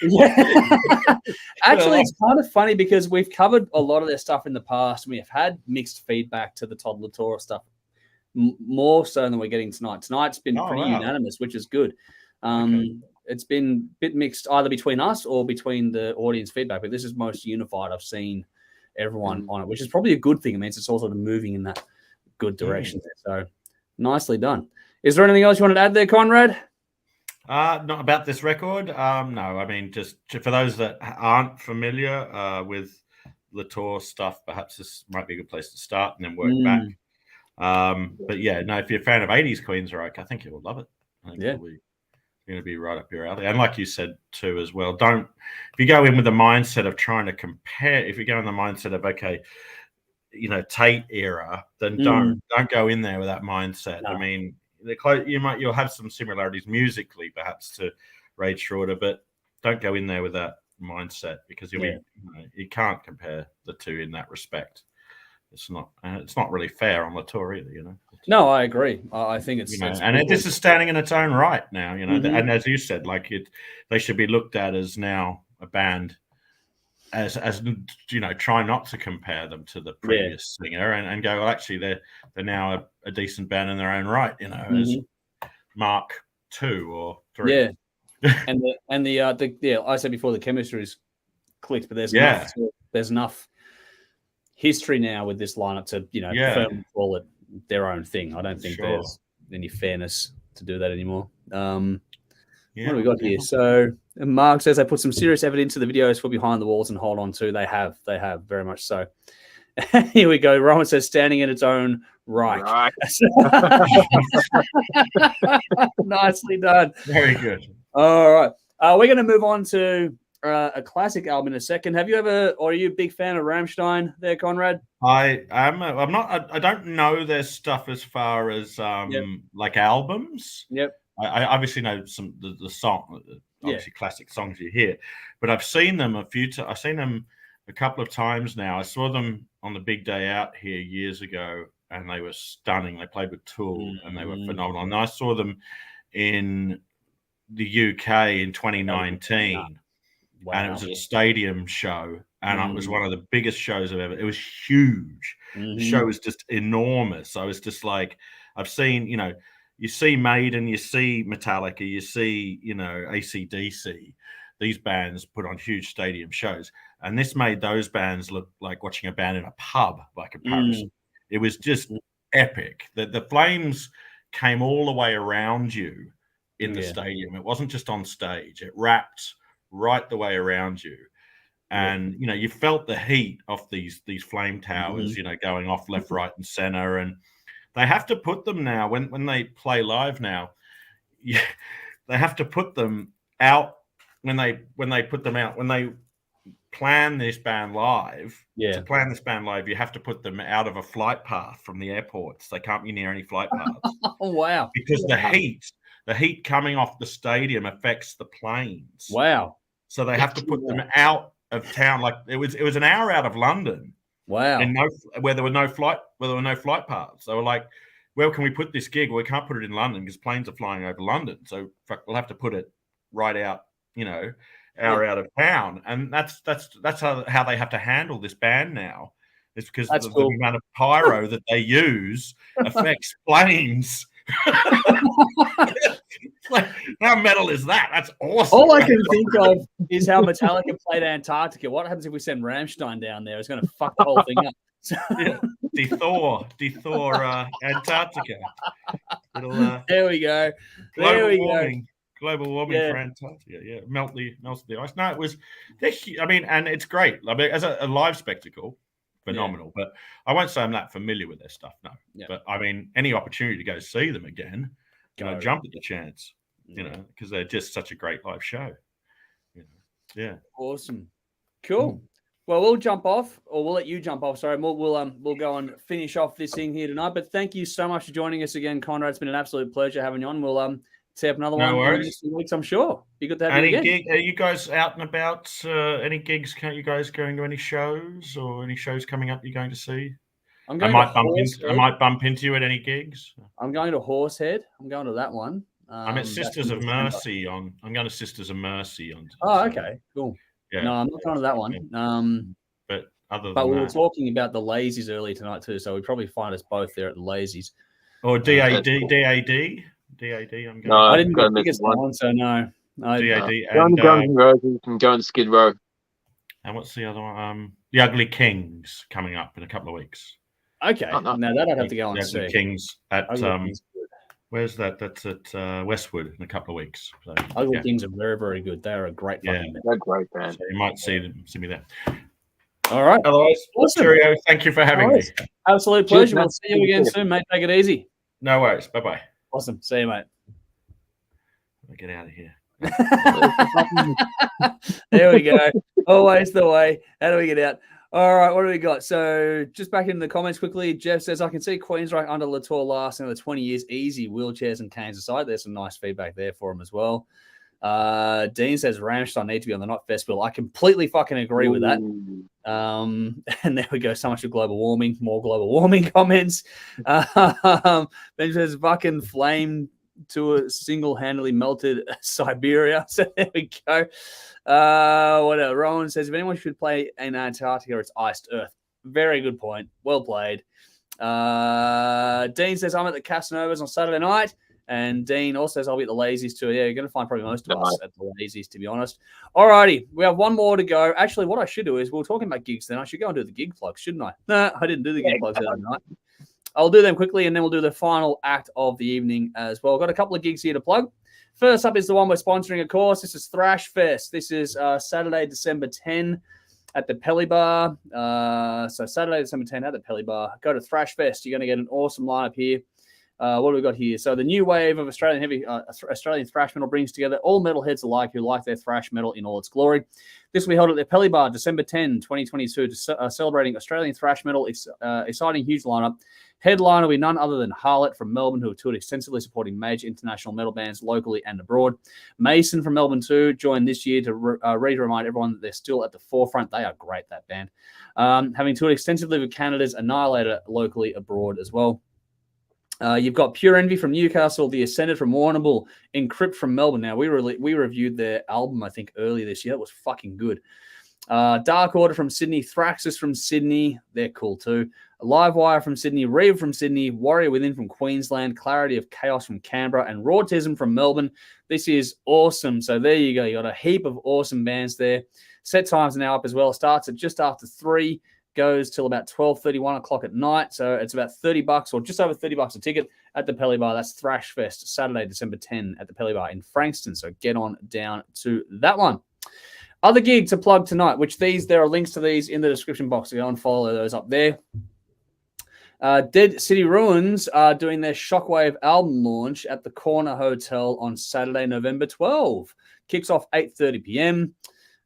Yeah. Actually, it's kind of funny because we've covered a lot of their stuff in the past. We have had mixed feedback to the Todd Latour stuff, more so than we're getting tonight. Tonight's been pretty unanimous, which is good. It's been a bit mixed either between us or between the audience feedback, but this is most unified. I've seen everyone on it, which is probably a good thing. It means it's also moving in that good direction. So nicely done. Is there anything else you wanted to add there, Conrad? Not about this record. No, I mean, just for those that aren't familiar with Latour stuff, perhaps this might be a good place to start and then work back. But yeah, no, if you're a fan of 80s Queensrÿche, I think you will love it. I think it'll be going to be right up your alley. And like you said too, as well, if you go in with the mindset of trying to compare, if you go in the mindset of, okay, Tate era, then don't go in there with that mindset. No. I mean, you'll have some similarities musically, perhaps, to Raid Schroeder, but don't go in there with that mindset because you can't compare the two in that respect. It's not really fair on the tour either, No, I agree. I think it's and this is standing in its own right now, And as you said, they should be looked at as now a band, as try not to compare them to the previous singer, and go, well, actually they're now a decent band in their own right, as Mark 2 or 3. Yeah, and the I said before the chemistry is clicked, but there's enough history now with this lineup to firmly call it their own thing. I don't think there's any fairness to do that anymore. What do we got here? So Mark says they put some serious effort into the videos for Behind the Walls and Hold On To. They have very much so. Here we go. Rowan says standing in its own right. Nicely done. Very good. All right. We're going to move on to a classic album in a second. Have you ever, or are you a big fan of Rammstein there, Conrad? I am. I'm not. I don't know their stuff as far as like albums. Yep. I obviously know some the song, obviously classic songs you hear, but I've seen them a few times. I've seen them a couple of times now. I saw them on the Big Day Out here years ago, and they were stunning. They played with Tool, and they were phenomenal. And I saw them in the UK in 2019. Wow. And it was at a stadium show, and it was one of the biggest shows I've ever. It was huge. The show was just enormous. I was just like, I've seen, you see Maiden, you see Metallica, you see, AC/DC. These bands put on huge stadium shows, and this made those bands look like watching a band in a pub by comparison. It was just epic. The flames came all the way around you in the stadium. It wasn't just on stage. It wrapped right the way around you, and you felt the heat of these flame towers going off left, right, and center. And they have to put them now when they play live now, they have to put them out when they put them out when they plan this band live. To plan this band live, you have to put them out of a flight path from the airports. They can't be near any flight paths. Oh wow. Because the heat coming off the stadium affects the planes. Wow. So they have to put them out of town. Like it was an hour out of London. Wow. And where there were no flight paths. They were like, where can we put this gig? Well, we can't put it in London because planes are flying over London. So we'll have to put it right out, hour out of town. And that's how they have to handle this band now. It's because the amount of pyro that they use affects planes. Like, how metal is that? That's awesome. All I can think of is how Metallica played Antarctica. What happens if we send Rammstein down there? It's going to fuck the whole thing up. Thor, Antarctica. There we go. There we go. Global warming for Antarctica. Yeah, melts the ice. No, it was. I mean, and it's great. I mean, as a live spectacle, phenomenal. But I won't say I'm that familiar with their stuff. No. But I mean, any opportunity to go see them again, jump at the chance. Because they're just such a great live show. Yeah. Awesome. Cool. Well, we'll jump off, or we'll let you jump off. Sorry, we'll go and finish off this thing here tonight. But thank you so much for joining us again, Conrad. It's been an absolute pleasure having you on. We'll set up another one in the next few weeks, I'm sure. Be good to have you again. Are you guys out and about? Any gigs? Can't you guys going to any shows or any shows coming up you're going to see? I might bump into you at any gigs. I'm going to Horsehead. I'm going to that one. I'm at Sisters of Mercy I'm going to Sisters of Mercy on. Oh, okay, cool. Yeah. No, I'm not going to that one. But we were talking about the Lazies early tonight too, so we'd probably find us both there at the Lazies. Or DAD. I'm going. No, I didn't get tickets one, so no. DAD and Guns N' Roses and going to Skid Row. And what's the other one? The Ugly Kings coming up in a couple of weeks. Okay, now that I'd have to go and see. Ugly Kings at where's that? That's at Westwood in a couple of weeks. So, Ugly Kings are very, very good. They are a great fucking band. They're great band. So you might see me there. All right. Otherwise, awesome. Cheerio. Thank you for having me. Absolute pleasure. We'll see you again soon, mate. Take it easy. No worries. Bye-bye. Awesome. See you, mate. I'll get out of here. There we go. Always the way. How do we get out? All right, what do we got? So just back in the comments quickly, Jeff says, I can see Queensrÿche under Latour lasting another 20 years easy, wheelchairs and canes aside. There's some nice feedback there for him as well. Dean says Rammstein need to be on the Not Festival. I completely fucking agree with that. And there we go. So much for global warming. More global warming comments. Ben says fucking flame to a single-handedly melted Siberia. So there we go. Whatever. Rowan says, if anyone should play in Antarctica, it's iced Earth. Very good point. Well played. Dean says, I'm at the Casanovas on Saturday night. And Dean also says, I'll be at the Lazies too. Yeah, you're going to find probably most of us at the Lazies, to be honest. All righty. We have one more to go. Actually, what I should do is, we were talking about gigs then. I should go and do the gig plugs, shouldn't I? No, I didn't do the gig plugs the other night. I'll do them quickly, and then we'll do the final act of the evening as well. I've got a couple of gigs here to plug. First up is the one we're sponsoring, of course. This is Thrash Fest. This is Saturday, December 10 at the Pelly Bar. So Saturday, December 10 at the Pelly Bar. Go to Thrash Fest. You're going to get an awesome lineup here. What do we got here? So the new wave of Australian thrash metal brings together all metalheads alike who like their thrash metal in all its glory. This will be held at the Pelly Bar, December 10, 2022, celebrating Australian thrash metal. Exciting, huge lineup. Headliner will be none other than Harlot from Melbourne, who have toured extensively supporting major international metal bands locally and abroad. Mason from Melbourne too joined this year to remind everyone that they're still at the forefront. They are great, that band. Having toured extensively with Canada's Annihilator locally abroad as well. You've got Pure Envy from Newcastle, The Ascended from Warrnambool, Encrypt from Melbourne. Now, we reviewed their album, I think, earlier this year. It was fucking good. Dark Order from Sydney, Thraxis from Sydney. They're cool too. Livewire from Sydney, Reeve from Sydney, Warrior Within from Queensland, Clarity of Chaos from Canberra, and Rautism from Melbourne. This is awesome. So there you go. You got a heap of awesome bands there. Set times are now up as well. Starts at just after 3. Goes till about 12:30, 1 o'clock at night. So it's about $30 or just over $30 a ticket at the Pelly Bar. That's Thrash Fest, Saturday, December 10 at the Pelly Bar in Frankston. So get on down to that one. Other gigs to plug tonight, which there are links to these in the description box. So go and follow those up there. Dead City Ruins are doing their Shockwave album launch at the Corner Hotel on Saturday, November 12. Kicks off 8:30 p.m.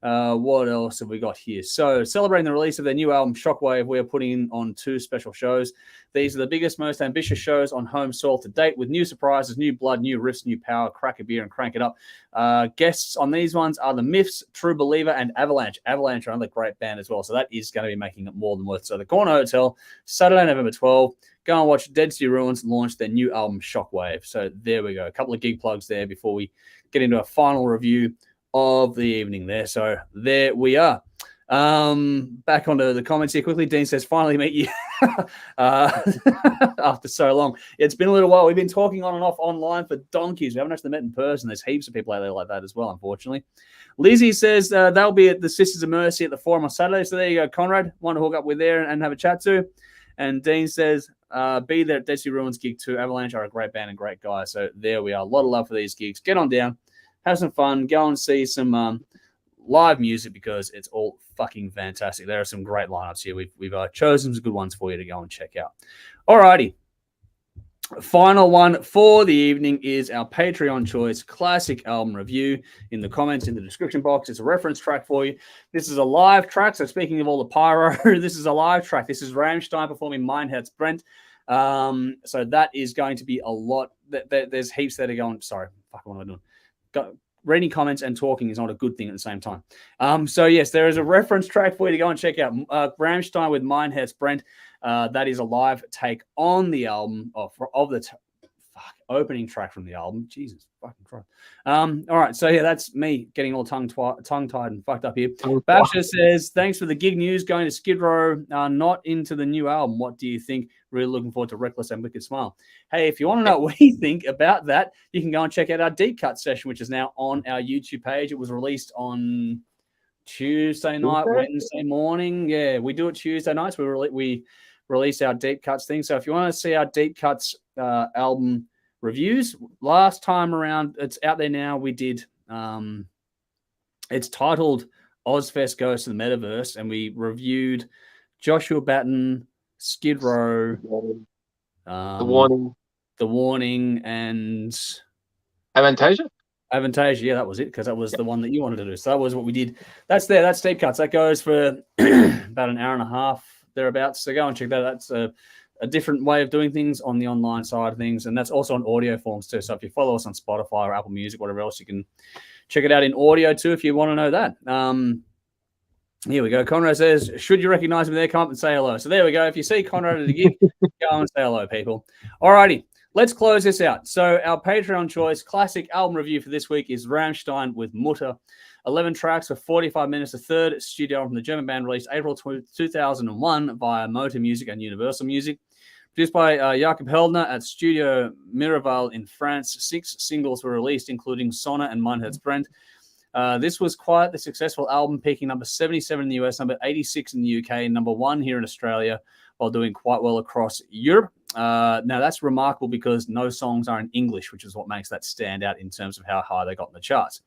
What else have we got here? So, celebrating the release of their new album, Shockwave, we are putting on 2 special shows. These are the biggest, most ambitious shows on home soil to date, with new surprises, new blood, new riffs, new power. Crack a beer and crank it up. Guests on these ones are the Myths, True Believer, and Avalanche. Avalanche are another great band as well, so that is going to be making it more than worth. So, the Corner Hotel, Saturday, November 12. Go and watch Dead City Ruins launch their new album, Shockwave. So, there we go. A couple of gig plugs there before we get into a final review of the evening there. So there we are. Back onto the comments here quickly. Dean says, finally meet you after so long. It's been a little while. We've been talking on and off online for donkeys. We haven't actually met in person. There's heaps of people out there like that as well, unfortunately. Lizzie says they'll be at the Sisters of Mercy at the Forum on Saturday. So there you go, Conrad. One to hook up with there and have a chat to. And Dean says, be there at Dead City Ruins gig too. Avalanche are a great band and great guys. So there we are. A lot of love for these gigs. Get on down. have some fun, go and see some live music because it's all fucking fantastic. There are some great lineups here. We've chosen some good ones for you to go and check out. Alrighty. Final one for the evening is our Patreon choice classic album review. In the comments, in the description box, it's a reference track for you. This is a live track. So speaking of all the pyro, this is a live track. This is Rammstein performing Mein Herz brennt. So that is going to be a lot. There's heaps that are going. Sorry, fuck, what am I doing? Reading comments and talking is not a good thing at the same time. So yes, there is a reference track for you to go and check out. Rammstein with Mein Herz brennt. That is a live take on the album of the opening track from the album. Jesus fucking Christ. All right, so yeah, that's me getting all tongue-tied and fucked up here. Babsha says, thanks for the gig news. Going to Skid Row, not into the new album. What do you think? Really looking forward to Reckless and Wicked Smile. Hey, if you want to know what we think about that, you can go and check out our deep cut session, which is now on our YouTube page. It was released on Tuesday night, Wednesday morning. Yeah, we do it Tuesday nights. We release our deep cuts thing. So if you want to see our deep cuts album reviews, last time around, it's out there now. We did, it's titled Ozfest Goes to the Metaverse, and we reviewed Joshua Batten, Skid Row, The Warning, and Avantasia. Yeah, that was it, because that was the one that you wanted to do. So that was what we did. That's there. That's deep cuts. That goes for about an hour and a half thereabouts. So go and check that. That's a different way of doing things on the online side of things, and that's also on audio forms too. So if you follow us on Spotify or Apple Music, whatever else, you can check it out in audio too if you want to know that. Here we go. Conrad says, should you recognize me there? Come up and say hello. So there we go. If you see Conrad at a gig, go and say hello, people. Alrighty, let's close this out. So our Patreon choice classic album review for this week is Rammstein with Mutter. 11 tracks for 45 minutes. The third studio album from the German band, released April 2001 via Motor Music and Universal Music. Produced by Jakob Heldner at Studio Miraval in France. 6 singles were released, including Sonne and Mein Herz brennt. This was quite the successful album, peaking number 77 in the US, number 86 in the UK, number 1 here in Australia, while doing quite well across Europe. Now, that's remarkable because no songs are in English, which is what makes that stand out in terms of how high they got in the charts.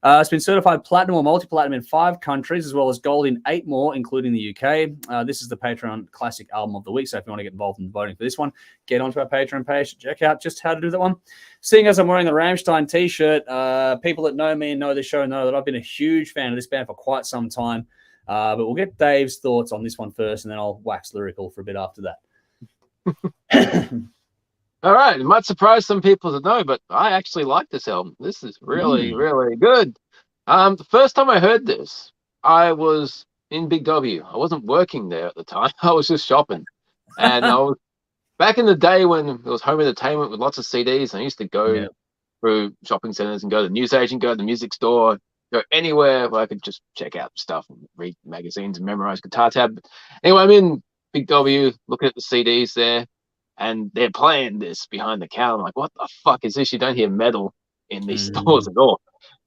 It's been certified platinum or multi-platinum in 5 countries, as well as gold in 8 more, including the UK. This is the Patreon Classic Album of the Week, so if you want to get involved in voting for this one, get onto our Patreon page, check out just how to do that one. Seeing as I'm wearing the Rammstein t-shirt, people that know me and know the show know that I've been a huge fan of this band for quite some time, but we'll get Dave's thoughts on this one first, and then I'll wax lyrical for a bit after that. All right, it might surprise some people to know, but I actually like this album. This is really, really good. The first time I heard this, I was in Big W. I wasn't working there at the time. I was just shopping. And I was back in the day when it was home entertainment with lots of CDs. I used to go through shopping centers and go to the newsagent, go to the music store, go anywhere where I could just check out stuff and read magazines and memorize guitar tab. Anyway, I'm in Big W looking at the CDs there. And they're playing this behind the counter. I'm like, what the fuck is this? You don't hear metal in these stores at all.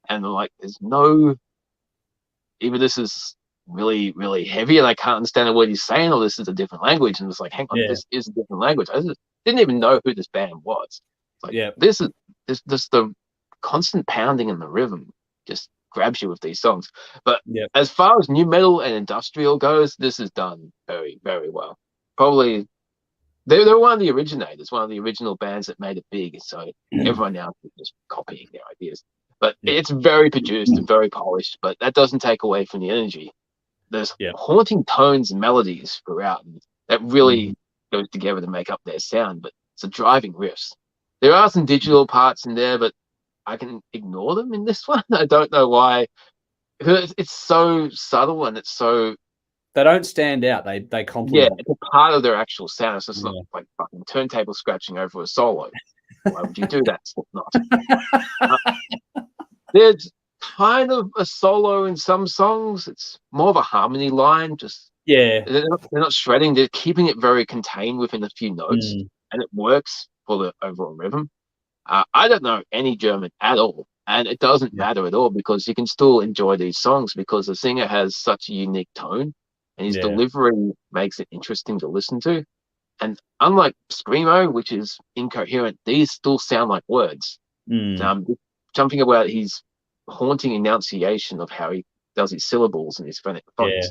And they're like, there's no, either this is really, really heavy and I can't understand what he's saying, or this is a different language. And it's like, hang on, this is a different language. I didn't even know who this band was. It's like, this the constant pounding in the rhythm just grabs you with these songs. But as far as new metal and industrial goes, this is done very, very well. Probably. They're one of the originators, one of the original bands that made it big. So everyone else is just copying their ideas. But it's very produced and very polished, but that doesn't take away from the energy. There's haunting tones and melodies throughout, and that really goes together to make up their sound. But it's a driving riffs. There are some digital parts in there, but I can ignore them in this one. I don't know why. It's so subtle and it's so... They don't stand out. They complement. Yeah, it's a part of their actual sound. It's just not like fucking turntable scratching over a solo. Why would you do that? Not. There's kind of a solo in some songs. It's more of a harmony line. Just they're not shredding. They're keeping it very contained within a few notes, and it works for the overall rhythm. I don't know any German at all, and it doesn't matter at all because you can still enjoy these songs because the singer has such a unique tone. And his delivery makes it interesting to listen to. And unlike Screamo, which is incoherent, these still sound like words. something about his haunting enunciation of how he does his syllables and his phonics. Yeah.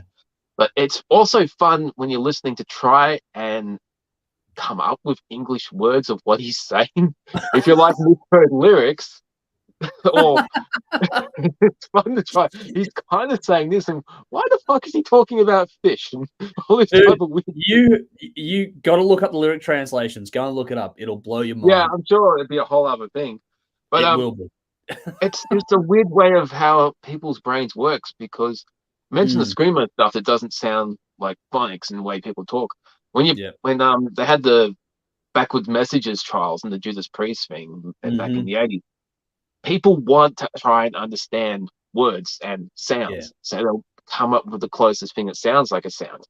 But it's also fun when you're listening to try and come up with English words of what he's saying. If you like misheard lyrics, or it's fun to try. He's kind of saying this, and why the fuck is he talking about fish and all this Dude, type of weird? You got to look up the lyric translations. Go and look it up. It'll blow your mind. Yeah, I'm sure it'd be a whole other thing. But it will be. it's just a weird way of how people's brains works, because mention the screamer stuff that doesn't sound like phonics and the way people talk. When they had the backwards messages trials and the Judas Priest thing back in the 80s, people want to try and understand words and sounds, so they'll come up with the closest thing that sounds like a sound,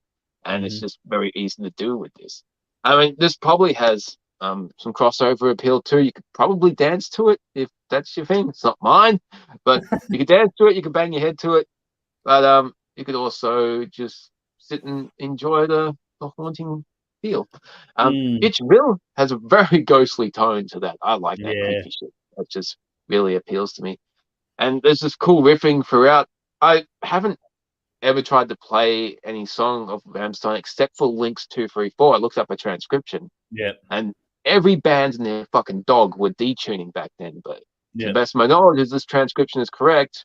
and it's just very easy to do with this. I mean, this probably has some crossover appeal too. You could probably dance to it if that's your thing. It's not mine, but you could dance to it. You could bang your head to it, but you could also just sit and enjoy the haunting feel. Itchville has a very ghostly tone to that. I like that creepy shit. That just really appeals to me. And there's this cool riffing throughout. I haven't ever tried to play any song of Rammstein except for Links 234. I looked up a transcription. Yeah. And every band and their fucking dog were detuning back then. But to the best of my knowledge, is this transcription is correct,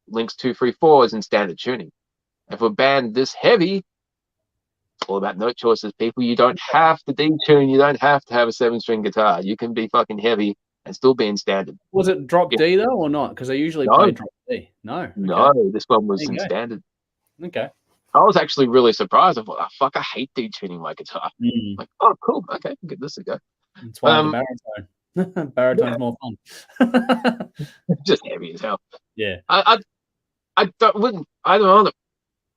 Links 234 is in standard tuning. And for a band this heavy, it's all about note choices, people. You don't have to detune. You don't have to have a 7-string guitar. You can be fucking heavy and still be in standard. Was it drop D though, or not? Because I usually play drop D. No. Okay. No, this one was in standard. Okay. I was actually really surprised. I thought, oh, fuck, I hate detuning my guitar. Like, oh, cool. Okay, I'll give this a go. That's why the baritone. Baritone's more fun. Just heavy as hell. Yeah. I don't know.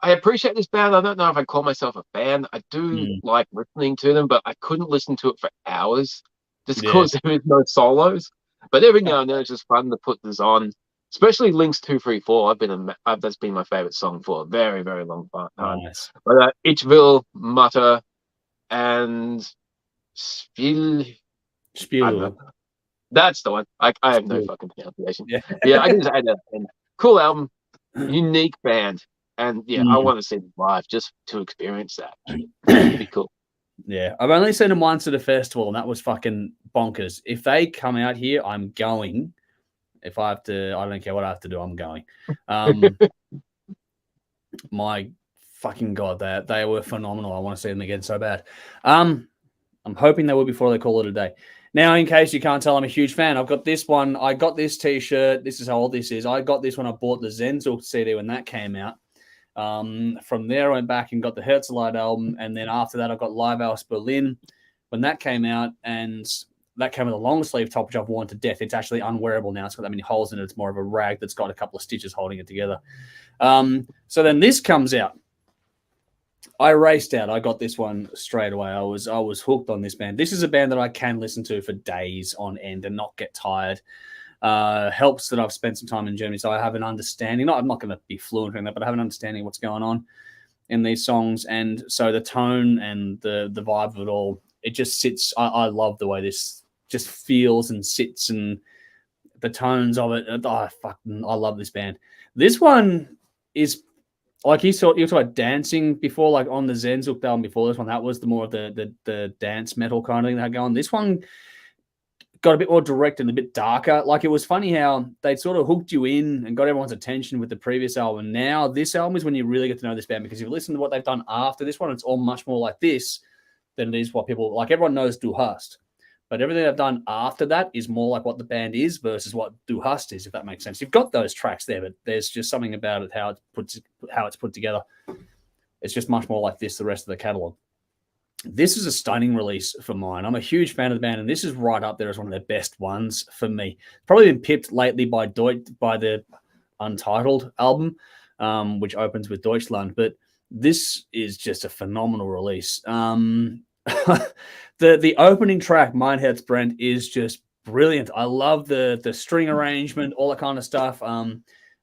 I appreciate this band. I don't know if I'd call myself a fan. I do like listening to them, but I couldn't listen to it for hours just because there is no solos. But every now and then it's just fun to put this on, especially Links 234. That's been my favorite song for a very, very long time. Nice. But Itchville, Mutter, and Spiel. That's the one. I have no fucking pronunciation. Yeah, I can just add that. Cool album, unique band. And I want to see them live just to experience that. It'd be cool. Yeah, I've only seen them once at a festival, and that was fucking bonkers. If they come out here, I'm going. If I have to, I don't care what I have to do, I'm going. My fucking God, they were phenomenal. I want to see them again so bad. I'm hoping they will before they call it a day. Now, in case you can't tell, I'm a huge fan. I've got this one. I got this T-shirt. This is how old this is. I got this when I bought the Zenzuk CD when that came out. From there, I went back and got the Herzlite album, and then after that, I got Live House Berlin when that came out, and that came with a long sleeve top, which I've worn to death. It's actually unwearable now. It's got that many holes in it. It's more of a rag that's got a couple of stitches holding it together. So then this comes out. I raced out. I got this one straight away. I was hooked on this band. This is a band that I can listen to for days on end and not get tired. Helps that I've spent some time in Germany, so I have an understanding. I'm not going to be fluent in that, but I have an understanding of what's going on in these songs, and so the tone and the vibe of it all, it just sits. I love the way this just feels and sits, and the tones of it. I love this band. This one is like you talked about dancing before, like on the Zenzuk album before this one. That was the more of the dance metal kind of thing that had going. This one got a bit more direct and a bit darker. Like, it was funny how they sort of hooked you in and got everyone's attention with the previous album. Now this album is when you really get to know this band, because if you listen to what they've done after this one, it's all much more like this than it is what people like. Everyone knows Du Hast, but everything they've done after that is more like what the band is versus what Du Hast is, if that makes sense. You've got those tracks there, but there's just something about it, how it's put together. It's just much more like this, the rest of the catalog. This is a stunning release for mine. I'm a huge fan of the band, and this is right up there as one of their best ones for me. Probably been pipped lately by the Untitled album, which opens with Deutschland, but this is just a phenomenal release. The opening track, Mein Herz brennt, is just brilliant. I love the string arrangement, all that kind of stuff.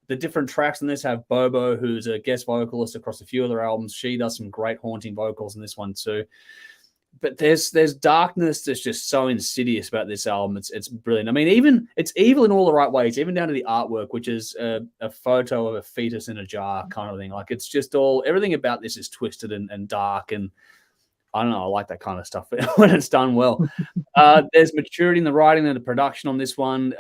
The different tracks in this have Bobo, who's a guest vocalist across a few other albums. She does some great haunting vocals in this one too. but there's darkness that's just so insidious about this album. It's brilliant. I mean, even it's evil in all the right ways, even down to the artwork, which is a photo of a fetus in a jar kind of thing. Like, it's just everything about this is twisted and dark, and I don't know, I like that kind of stuff when it's done well. There's maturity in the writing and the production on this one.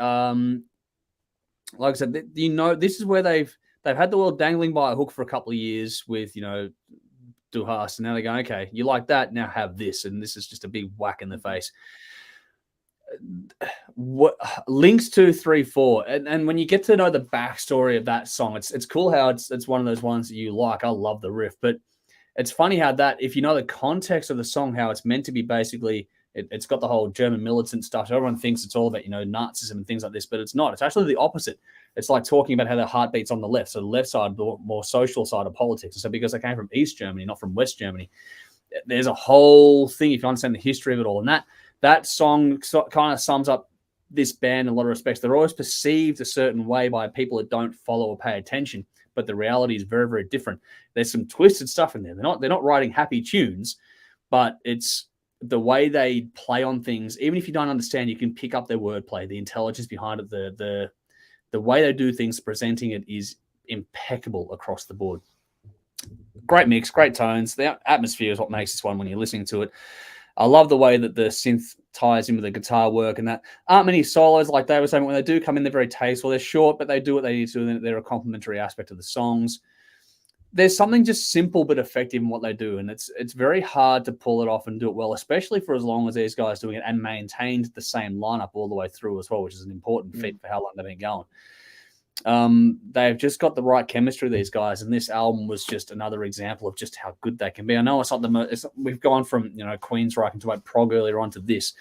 Like I said, this is where they've had the world dangling by a hook for a couple of years with, Du Hast, and now they're going, okay, you like that, now have this, and this is just a big whack in the face. What links 2, 3, 4, and when you get to know the backstory of that song, it's cool how it's one of those ones that you like. I love the riff, but it's funny how that, if you know the context of the song, how it's meant to be basically, it's got the whole German militant stuff. So everyone thinks it's all about, Nazism and things like this, but it's not. It's actually the opposite. It's like talking about how their heart beats on the left. So the left side, the more social side of politics. So because they came from East Germany, not from West Germany, there's a whole thing, if you understand the history of it all. And that song kind of sums up this band in a lot of respects. They're always perceived a certain way by people that don't follow or pay attention, but the reality is very, very different. There's some twisted stuff in there. They're not writing happy tunes, but it's the way they play on things. Even if you don't understand, you can pick up their wordplay, the intelligence behind it, the way they do things, presenting it is impeccable across the board. Great mix, great tones. The atmosphere is what makes this one when you're listening to it. I love the way that the synth ties in with the guitar work, and that aren't many solos, like they were saying. When they do come in, they're very tasteful. They're short, but they do what they need to do. They're a complementary aspect of the songs. There's something just simple but effective in what they do, and it's very hard to pull it off and do it well, especially for as long as these guys doing it and maintained the same lineup all the way through as well, which is an important feat for how long they've been going. They've just got the right chemistry, these guys, and this album was just another example of just how good they can be. I know it's not the most. We've gone from Queensryche into like prog earlier on to this,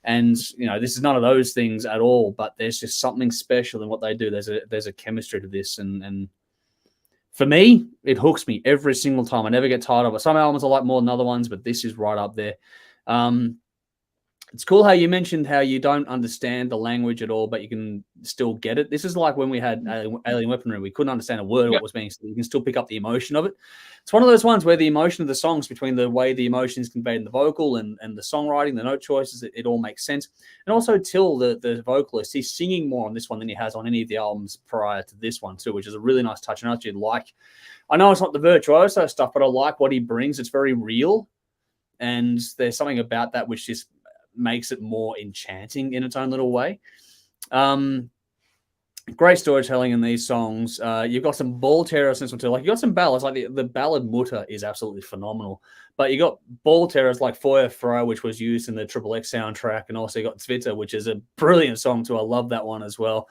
and this is none of those things at all. But there's just something special in what they do. There's a chemistry to this, and for me, it hooks me every single time. I never get tired of it. Some albums I like more than other ones, but this is right up there. It's cool how you mentioned how you don't understand the language at all, but you can still get it. This is like when we had Alien Weaponry. We couldn't understand a word of what was being said. You can still pick up the emotion of it. It's one of those ones where the emotion of the songs, between the way the emotion is conveyed in the vocal and the songwriting, the note choices, it all makes sense. And also Till, the vocalist, he's singing more on this one than he has on any of the albums prior to this one too, which is a really nice touch. And I actually like, I know it's not the virtuoso stuff, but I like what he brings. It's very real. And there's something about that which just makes it more enchanting in its own little way. Great storytelling in these songs. You've got some ball terrors in this one too. Like, you got some ballads, like the ballad Mutter is absolutely phenomenal. But you got ball terrors like Feuer Frei, which was used in the XXX soundtrack, and also you got Zwitter, which is a brilliant song too. I love that one as well.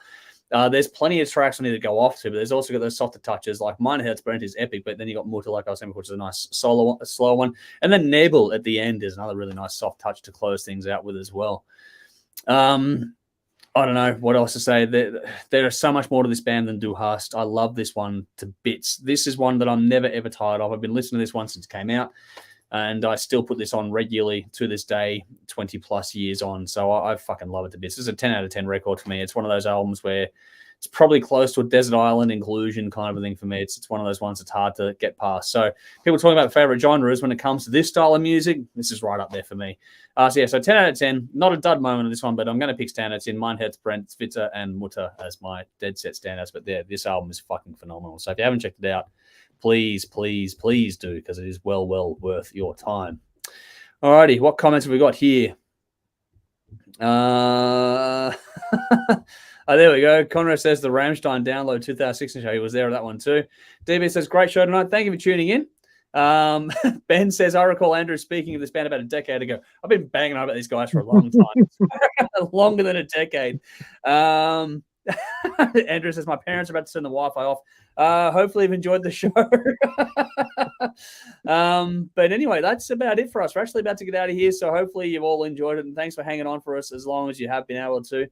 There's plenty of tracks we need to go off to, but there's also got those softer touches, like Mein Herzbrennt is epic, but then you got Mutter, like I was saying, which is a nice slow one. And then Nebel at the end is another really nice soft touch to close things out with as well. I don't know what else to say. There is so much more to this band than Du Hast. I love this one to bits. This is one that I'm never, ever tired of. I've been listening to this one since it came out, and I still put this on regularly to this day, 20 plus years on. So I fucking love it to bits. This is a 10 out of 10 record for me. It's one of those albums where it's probably close to a Desert Island Inclusion kind of a thing for me. It's one of those ones that's hard to get past. So people talking about favorite genres when it comes to this style of music, this is right up there for me. So 10 out of 10. Not a dud moment of this one, but I'm going to pick standouts in Mein Herzbrennt, Zwitter, and Mutter as my dead set standouts. But yeah, this album is fucking phenomenal. So if you haven't checked it out, please, please, please do, because it is well worth your time. Alrighty, what comments have we got here? There we go. Conrad says the Rammstein download 2016 show. He was there at that one too. DB says, great show tonight. Thank you for tuning in. Ben says, I recall Andrew speaking of this band about a decade ago. I've been banging on about these guys for a long time. Longer than a decade. Andrew says, my parents are about to turn the Wi-Fi off. Hopefully you've enjoyed the show. But anyway, that's about it for us. We're actually about to get out of here, so hopefully you've all enjoyed it, and thanks for hanging on for us as long as you have been able to.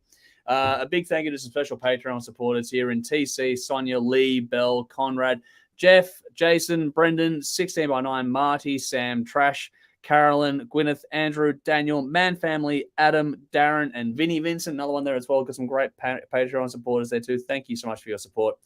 A big thank you to some special Patreon supporters here in TC, Sonia, Lee, Bell, Conrad, Jeff, Jason, Brendan, 16x9, Marty, Sam, Trash, Carolyn, Gwyneth, Andrew, Daniel, Man Family, Adam, Darren, and Vinny Vincent. Another one there as well. Got some great Patreon supporters there too. Thank you so much for your support.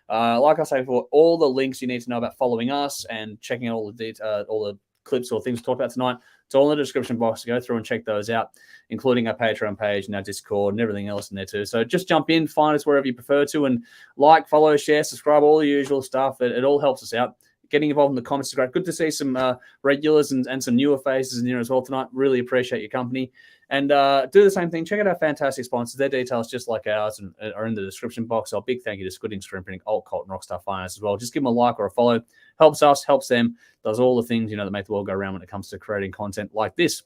Like I say before, all the links you need to know about following us and checking out all the clips or things we talked about tonight, It's all in the description box. Go through and check those out, including our Patreon page and our Discord and everything else in there too. So just jump in, find us wherever you prefer to, and like, follow, share, subscribe, all the usual stuff. It all helps us out. Getting involved in the comments is great. Good to see some regulars and some newer faces in here as well tonight. Really appreciate your company. And do the same thing. Check out our fantastic sponsors. Their details, just like ours, are in the description box. So a big thank you to Squid Ink Screenprinting, Alt-Cvlt Rockstar Finance as well. Just give them a like or a follow. Helps us, helps them. Does all the things, that make the world go around when it comes to creating content like this.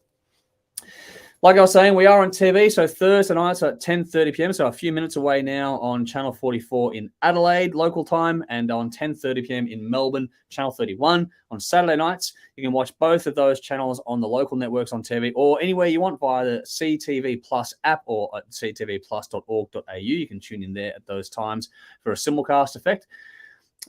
Like I was saying, we are on TV, so Thursday nights at 10:30 p.m., so a few minutes away now on Channel 44 in Adelaide, local time, and on 10:30 p.m. in Melbourne, Channel 31 on Saturday nights. You can watch both of those channels on the local networks on TV or anywhere you want via the CTV Plus app or at ctvplus.org.au. You can tune in there at those times for a simulcast effect.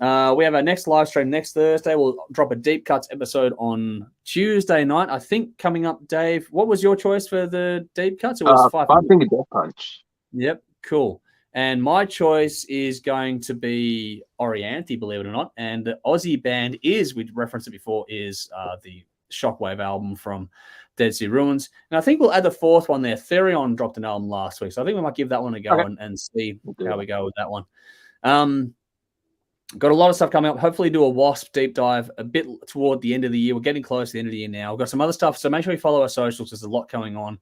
We have our next live stream next Thursday. We'll drop a Deep Cuts episode on Tuesday night, I think, coming up. Dave, what was your choice for the Deep Cuts? It was Five-Finger Death Punch. Yep, cool. And my choice is going to be Orianthi, believe it or not. And the Aussie band is, we referenced it before, is the Shockwave album from Dead Sea Ruins. And I think we'll add the fourth one there. Therion dropped an album last week, so I think we might give that one a go and see how we go with that one. Got a lot of stuff coming up. Hopefully do a WASP deep dive a bit toward the end of the year. We're getting close to the end of the year now. We've got some other stuff, so make sure you follow our socials. There's a lot going on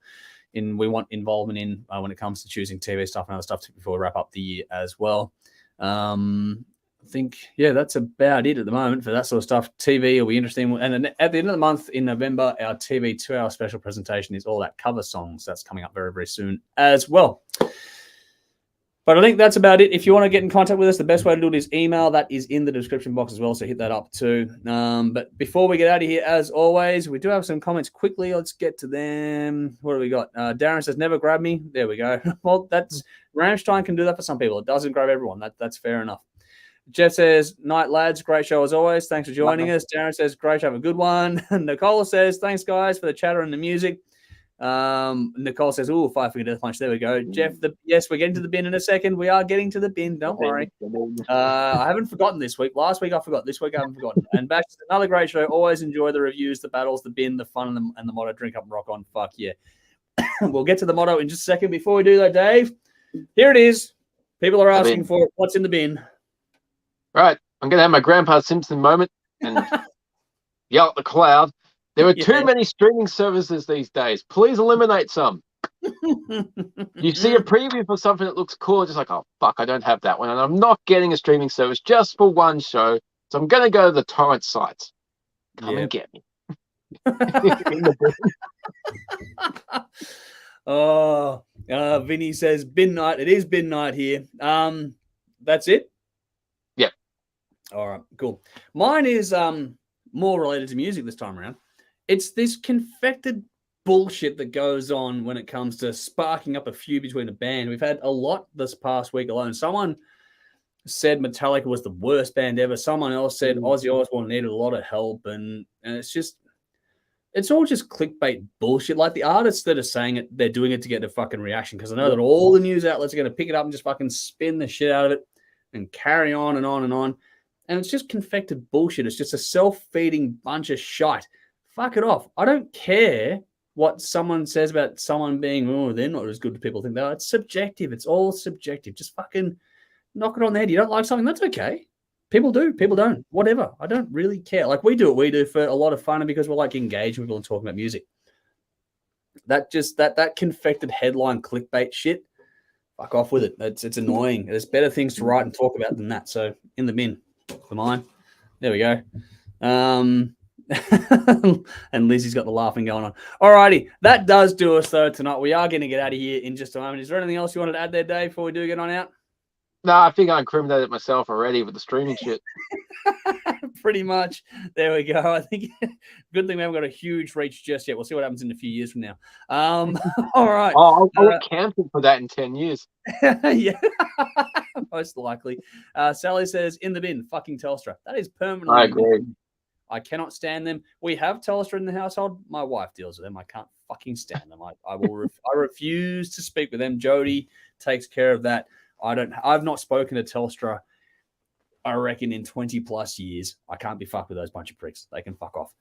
we want involvement in when it comes to choosing TV stuff and other stuff before we wrap up the year as well. I think, that's about it at the moment for that sort of stuff. TV will be interesting. And then at the end of the month in November, our TV 2-hour special presentation is all that cover songs. That's coming up very, very soon as well. But I think that's about it. If you want to get in contact with us, the best way to do it is email. That is in the description box as well, so hit that up too. But before we get out of here, as always, we do have some comments quickly. Let's get to them. What do we got? Darren says, never grab me. There we go. Well, that's Rammstein can do that for some people. It doesn't grab everyone. That's fair enough. Jeff says, night, lads. Great show as always. Thanks for joining us. Darren says, great show. Have a good one. Nicole says, thanks, guys, for the chatter and the music. Nicole says, "Oh, 5-Finger Death Punch." There we go. Jeff, yes, we're getting to the bin in a second. We are getting to the bin. Don't worry. I haven't forgotten this week. Last week I forgot. This week I haven't forgotten. And back to another great show. Always enjoy the reviews, the battles, the bin, the fun, and the motto. Drink up and rock on. Fuck yeah. We'll get to the motto in just a second. Before we do that, Dave, here it is. People are asking for it. What's in the bin? Right. I'm going to have my Grandpa Simpson moment and yell at the cloud. There are too many streaming services these days. Please eliminate some. You see a preview for something that looks cool, just like, oh, fuck, I don't have that one. And I'm not getting a streaming service just for one show. So I'm going to go to the torrent sites. Come and get me. Vinny says, bin night. It is bin night here. That's it? Yeah. All right, cool. Mine is more related to music this time around. It's this confected bullshit that goes on when it comes to sparking up a feud between a band. We've had a lot this past week alone. Someone said Metallica was the worst band ever. Someone else said Ozzy Osbourne needed a lot of help. And it's all just clickbait bullshit. Like the artists that are saying it, they're doing it to get a fucking reaction, because I know that all the news outlets are going to pick it up and just fucking spin the shit out of it and carry on and on and on. And it's just confected bullshit. It's just a self-feeding bunch of shite. Fuck it off. I don't care what someone says about someone being, they're not as good as people think they are. It's subjective. It's all subjective. Just fucking knock it on the head. You don't like something, that's okay. People do. People don't. Whatever. I don't really care. Like, we do what we do for a lot of fun and because we're like engaging with people and talking about music. That confected headline clickbait shit, fuck off with it. It's annoying. There's better things to write and talk about than that. So in the bin for mine. There we go. And Lizzie's got the laughing going on. Alrighty, that does do us though tonight. We are going to get out of here in just a moment. Is there anything else you wanted to add there, Dave, before we do get on out? No, I think I incriminated myself already with the streaming shit. Pretty much. There we go. I think good thing we haven't got a huge reach just yet. We'll see what happens in a few years from now. All right. I'll get cancelled for that in 10 years. Yeah, most likely. Sally says, in the bin, fucking Telstra. That is permanently. I agree. I cannot stand them. We have Telstra in the household. My wife deals with them. I can't fucking stand them. I refuse to speak with them. Jody takes care of that. I've not spoken to Telstra, I reckon, in 20 plus years. I can't be fucked with those bunch of pricks. They can fuck off.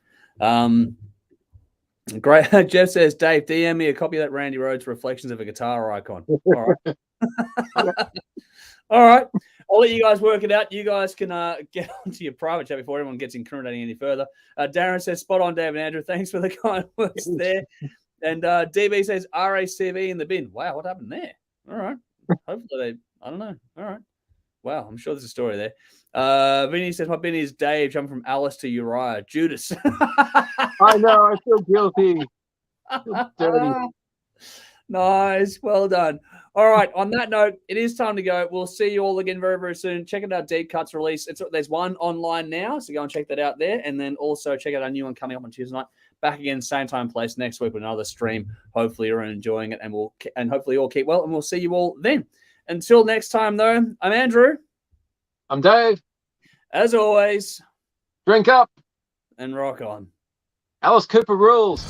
Great. Jeff says, Dave, DM me a copy of that Randy Rhoads Reflections of a Guitar Icon. All right. All right. I'll let you guys work it out. You guys can get onto your private chat before everyone gets incriminating any further. Darren says, spot on, Dave and Andrew. Thanks for the kind words there. And DB says, RACV in the bin. Wow, what happened there? All right. Hopefully I don't know. All right. Wow, I'm sure there's a story there. Vinny says, my bin is Dave, jumping from Alice to Uriah. Judas. I know, I feel guilty. I feel dirty. Nice. Well done. All right. On that note, it is time to go. We'll see you all again very, very soon. Check out our Deep Cuts release. There's one online now, so go and check that out there. And then also check out our new one coming up on Tuesday night. Back again, same time, place next week with another stream. Hopefully you're enjoying it, and hopefully you all keep well, and we'll see you all then. Until next time, though, I'm Andrew. I'm Dave. As always, Drink up and rock on. Alice Cooper rules.